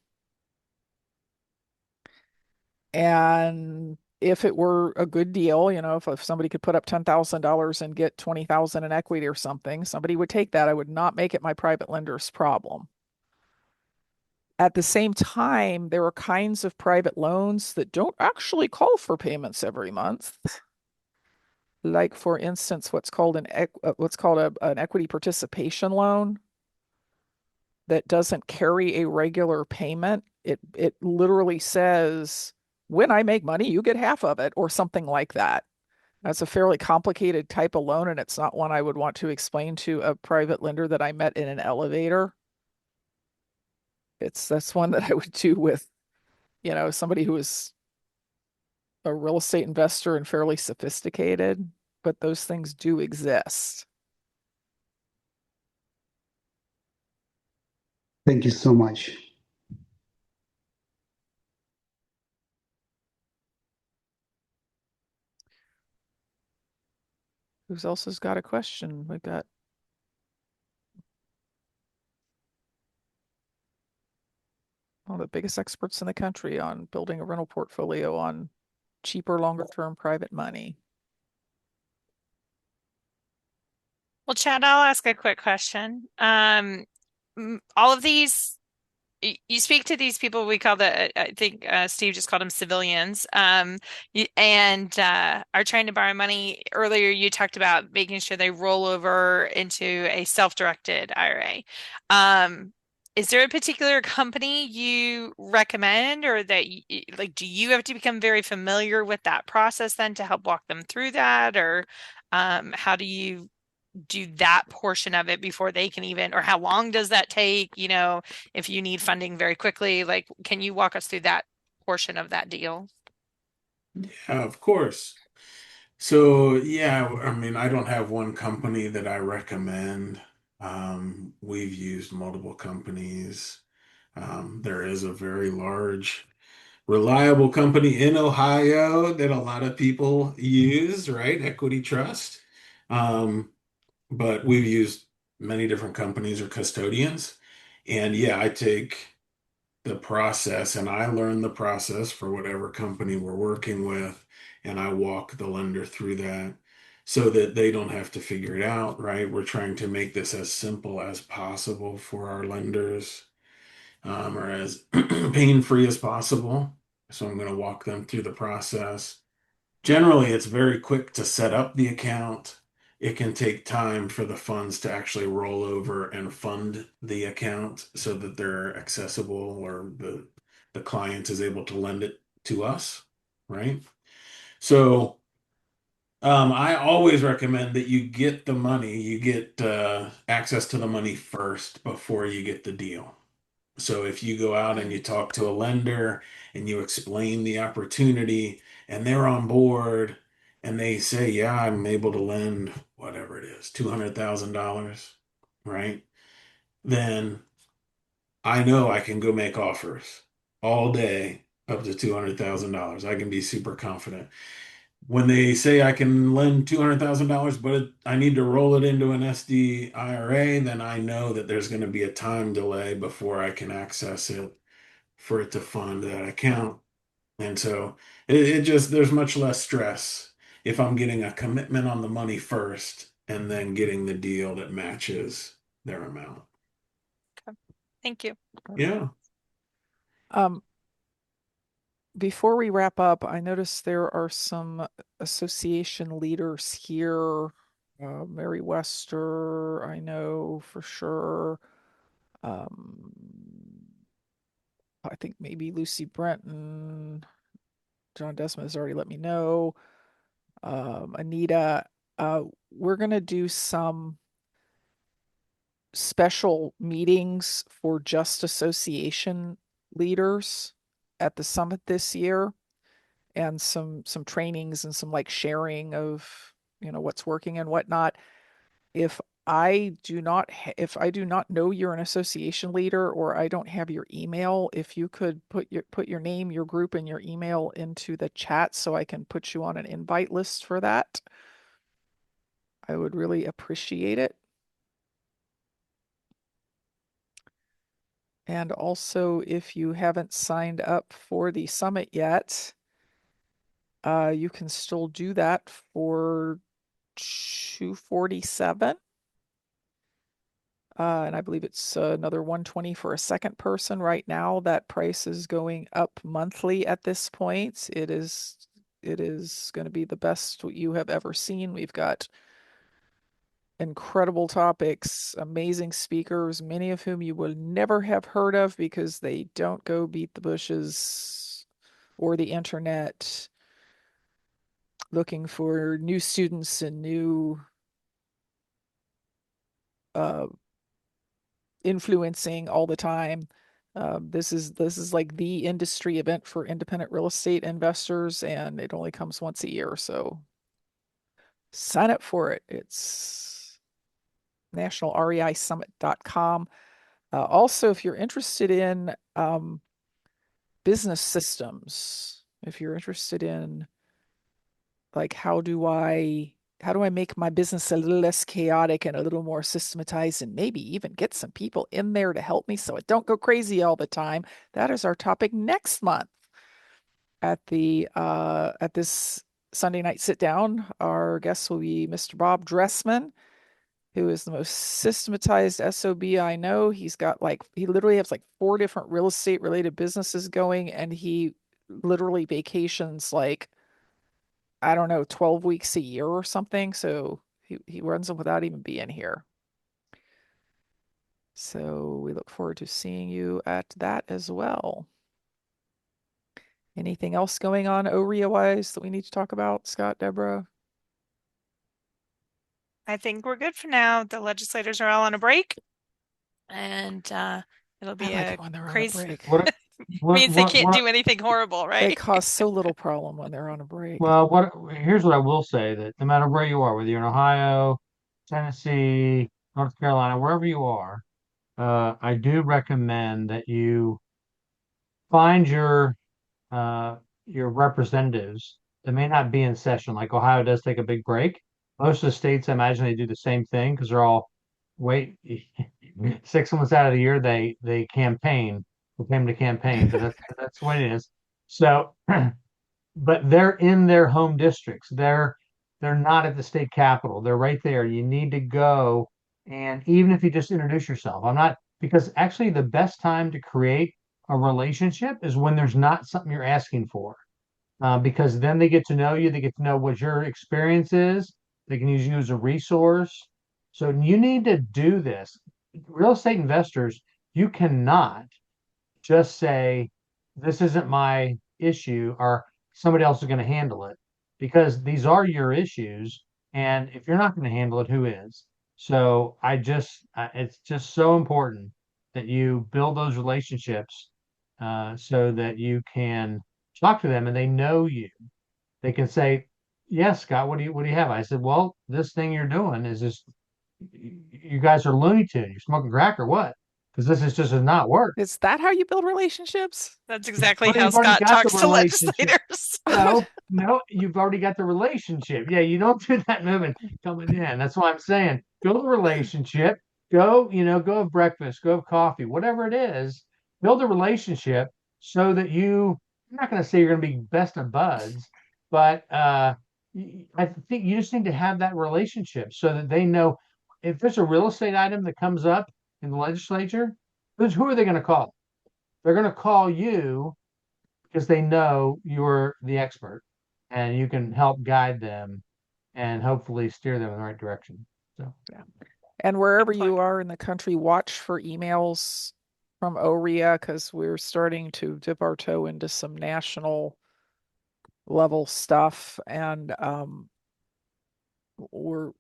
And if it were a good deal, if somebody could put up $10,000 and get 20,000 in equity or something, somebody would take that. I would not make it my private lender's problem. At the same time, there are kinds of private loans that don't actually call for payments every month. Like, for instance, what's called an equity participation loan that doesn't carry a regular payment. It literally says, when I make money, you get half of it, or something like that. That's a fairly complicated type of loan, and it's not one I would want to explain to a private lender that I met in an elevator. That's one that I would do with, somebody who is a real estate investor and fairly sophisticated, but those things do exist. Thank you so much. Who else has got a question? We've got one of the biggest experts in the country on building a rental portfolio on cheaper, longer term private money. Well, Chad, I'll ask a quick question. All of these, you speak to these people we call I think Steve just called them civilians, and are trying to borrow money. Earlier, you talked about making sure they roll over into a self-directed IRA. Is there a particular company you recommend or that like do you have to become very familiar with that process then to help walk them through that or how do you do that portion of it before they can even or how long does that take, if you need funding very quickly, like can you walk us through that portion of that deal? Yeah, of course. So yeah, I mean, I don't have one company that I recommend. We've used multiple companies. There is a very large, reliable company in Ohio that a lot of people use, right? Equity Trust. Um, but we've used many different companies or custodians. And yeah, I take the process and I learn the process for whatever company we're working with, and I walk the lender through that so that they don't have to figure it out, right? We're trying to make this as simple as possible for our lenders, or as pain-free as possible. So I'm going to walk them through the process. Generally, it's very quick to set up the account. It can take time for the funds to actually roll over and fund the account so that they're accessible or the client is able to lend it to us, right? So I always recommend that you get the money, you get access to the money first before you get the deal. So if you go out and you talk to a lender and you explain the opportunity and they're on board and they say, yeah, I'm able to lend whatever it is, $200,000, right? Then I know I can go make offers all day up to $200,000. I can be super confident. When they say I can lend $200,000, but I need to roll it into an SD IRA, then I know that there's going to be a time delay before I can access it for it to fund that account. And so it just, there's much less stress if I'm getting a commitment on the money first and then getting the deal that matches their amount. Okay. Thank you. Yeah. Um, Before we wrap up, I noticed there are some association leaders here. Mary Wester, I know for sure. Um, I think maybe Lucy Brenton, John Desmond has already let me know. Anita, we're going to do some special meetings for just association leaders at the summit this year and some trainings and some like sharing of what's working and whatnot. If if I do not know you're an association leader or I don't have your email, if you could put your name, your group, and your email into the chat so I can put you on an invite list for that, I would really appreciate it. And also, if you haven't signed up for the summit yet, you can still do that for $247. And I believe it's another $120 for a second person right now. That price is going up monthly at this point. It is going to be the best you have ever seen. We've got incredible topics, amazing speakers, many of whom you will never have heard of because they don't go beat the bushes or the internet looking for new students and new uh, influencing all the time. This is like the industry event for independent real estate investors, and it only comes once a year. So sign up for it. It's nationalreisummit.com. Also, if you're interested in business systems, if you're interested in like how do I make my business a little less chaotic and a little more systematized and maybe even get some people in there to help me so it don't go crazy all the time. That is our topic next month at this Sunday night sit down. Our guest will be Mr. Bob Dressman, who is the most systematized SOB I know. He literally has like 4 different real estate related businesses going, and he literally vacations like, I don't know, 12 weeks a year or something. So he runs them without even being here. So we look forward to seeing you at that as well. Anything else going on OREA wise that we need to talk about, Scott, Deborah? I think we're good for now. The legislators are all on a break, and it'll be I like a it when they're on a crazy break. means they can't what do anything horrible, They right? cause so little problem when they're on a break. Well, here's what I will say, that no matter where you are, whether you're in Ohio, Tennessee, North Carolina, wherever you are, I do recommend that you find your representatives that may not be in session. Like Ohio does take a big break. Most of the states, I imagine they do the same thing because they're all wait 6 months out of the year they campaign, proclaim to campaign, but that's what it is. So but they're in their home districts. They're not at the state capitol. They're right there. You need to go, and even if you just introduce yourself, I'm not because actually the best time to create a relationship is when there's not something you're asking for, because then they get to know you. They get to know what your experience is. They can use you as a resource. So you need to do this. Real estate investors, you cannot just say, this isn't my issue, or somebody else is going to handle it, because these are your issues. And if you're not going to handle it, who is? So it's just so important that you build those relationships, so that you can talk to them and they know you. They can say, yes, Scott, what do you have? I said, well, this thing you're doing is just, you guys are Looney Tunes. You're smoking crack or what? Because this is just does not work. Is that how you build relationships? That's exactly how You've already Scott got the talks to relationship. legislators. No, no, you've already got the relationship. Yeah, you don't do that moving coming in. That's why I'm saying build a relationship. Go have breakfast, go have coffee, whatever it is. Build a relationship so that I'm not going to say you're going to be best of buds, but I think you just need to have that relationship so that they know if there's a real estate item that comes up in the legislature, who are they going to call? They're going to call you because they know you're the expert and you can help guide them and hopefully steer them in the right direction. So, Yeah. And wherever Good you point. are in the country, watch for emails from OREA because we're starting to dip our toe into some national level stuff. And we're,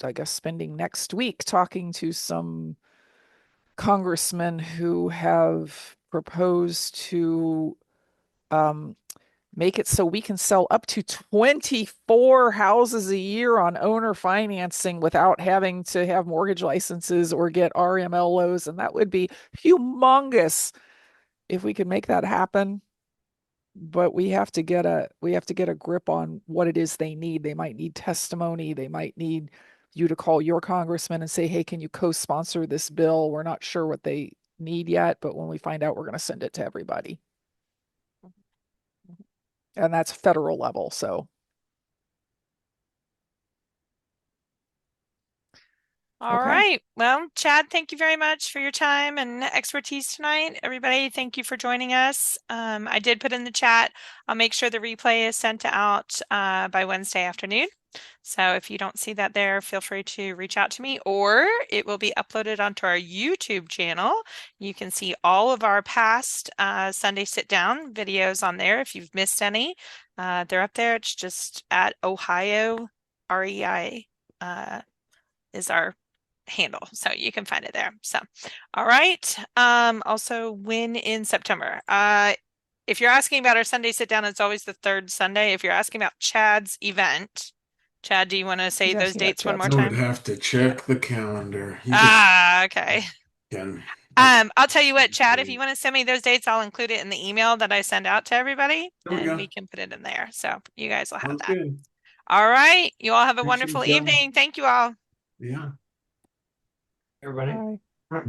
I guess, spending next week talking to some congressmen who have proposed to um, make it so we can sell up to 24 houses a year on owner financing without having to have mortgage licenses or get RMLOs. And that would be humongous if we could make that happen. But we have to get a grip on what it is they need. They might need testimony. They might need you to call your congressman and say, hey, can you co-sponsor this bill? We're not sure what they need yet, but when we find out, we're going to send it to everybody. And that's federal level. So All okay. right. Well, Chad, thank you very much for your time and expertise tonight. Everybody, thank you for joining us. I did put in the chat. I'll make sure the replay is sent out by Wednesday afternoon. So if you don't see that there, feel free to reach out to me, or it will be uploaded onto our YouTube channel. You can see all of our past Sunday sit down videos on there if you've missed any. They're up there. It's just at Ohio REI is our handle, so you can find it there. So all right, also when in September, if you're asking about our Sunday sit down, it's always the third Sunday. If you're asking about Chad's event, Chad, do you want to say He's those asking about dates one Chad's more I would time? have to check the calendar. You just Okay. can. I I'll tell you what, Chad, if you can. want to send me those dates, I'll include it in the email that I send out to everybody, There we and go. we can put it in there, so you guys will have Sounds that. good. All right, you all have a Appreciate wonderful y'all. evening. Thank you all. Yeah. everybody. Bye.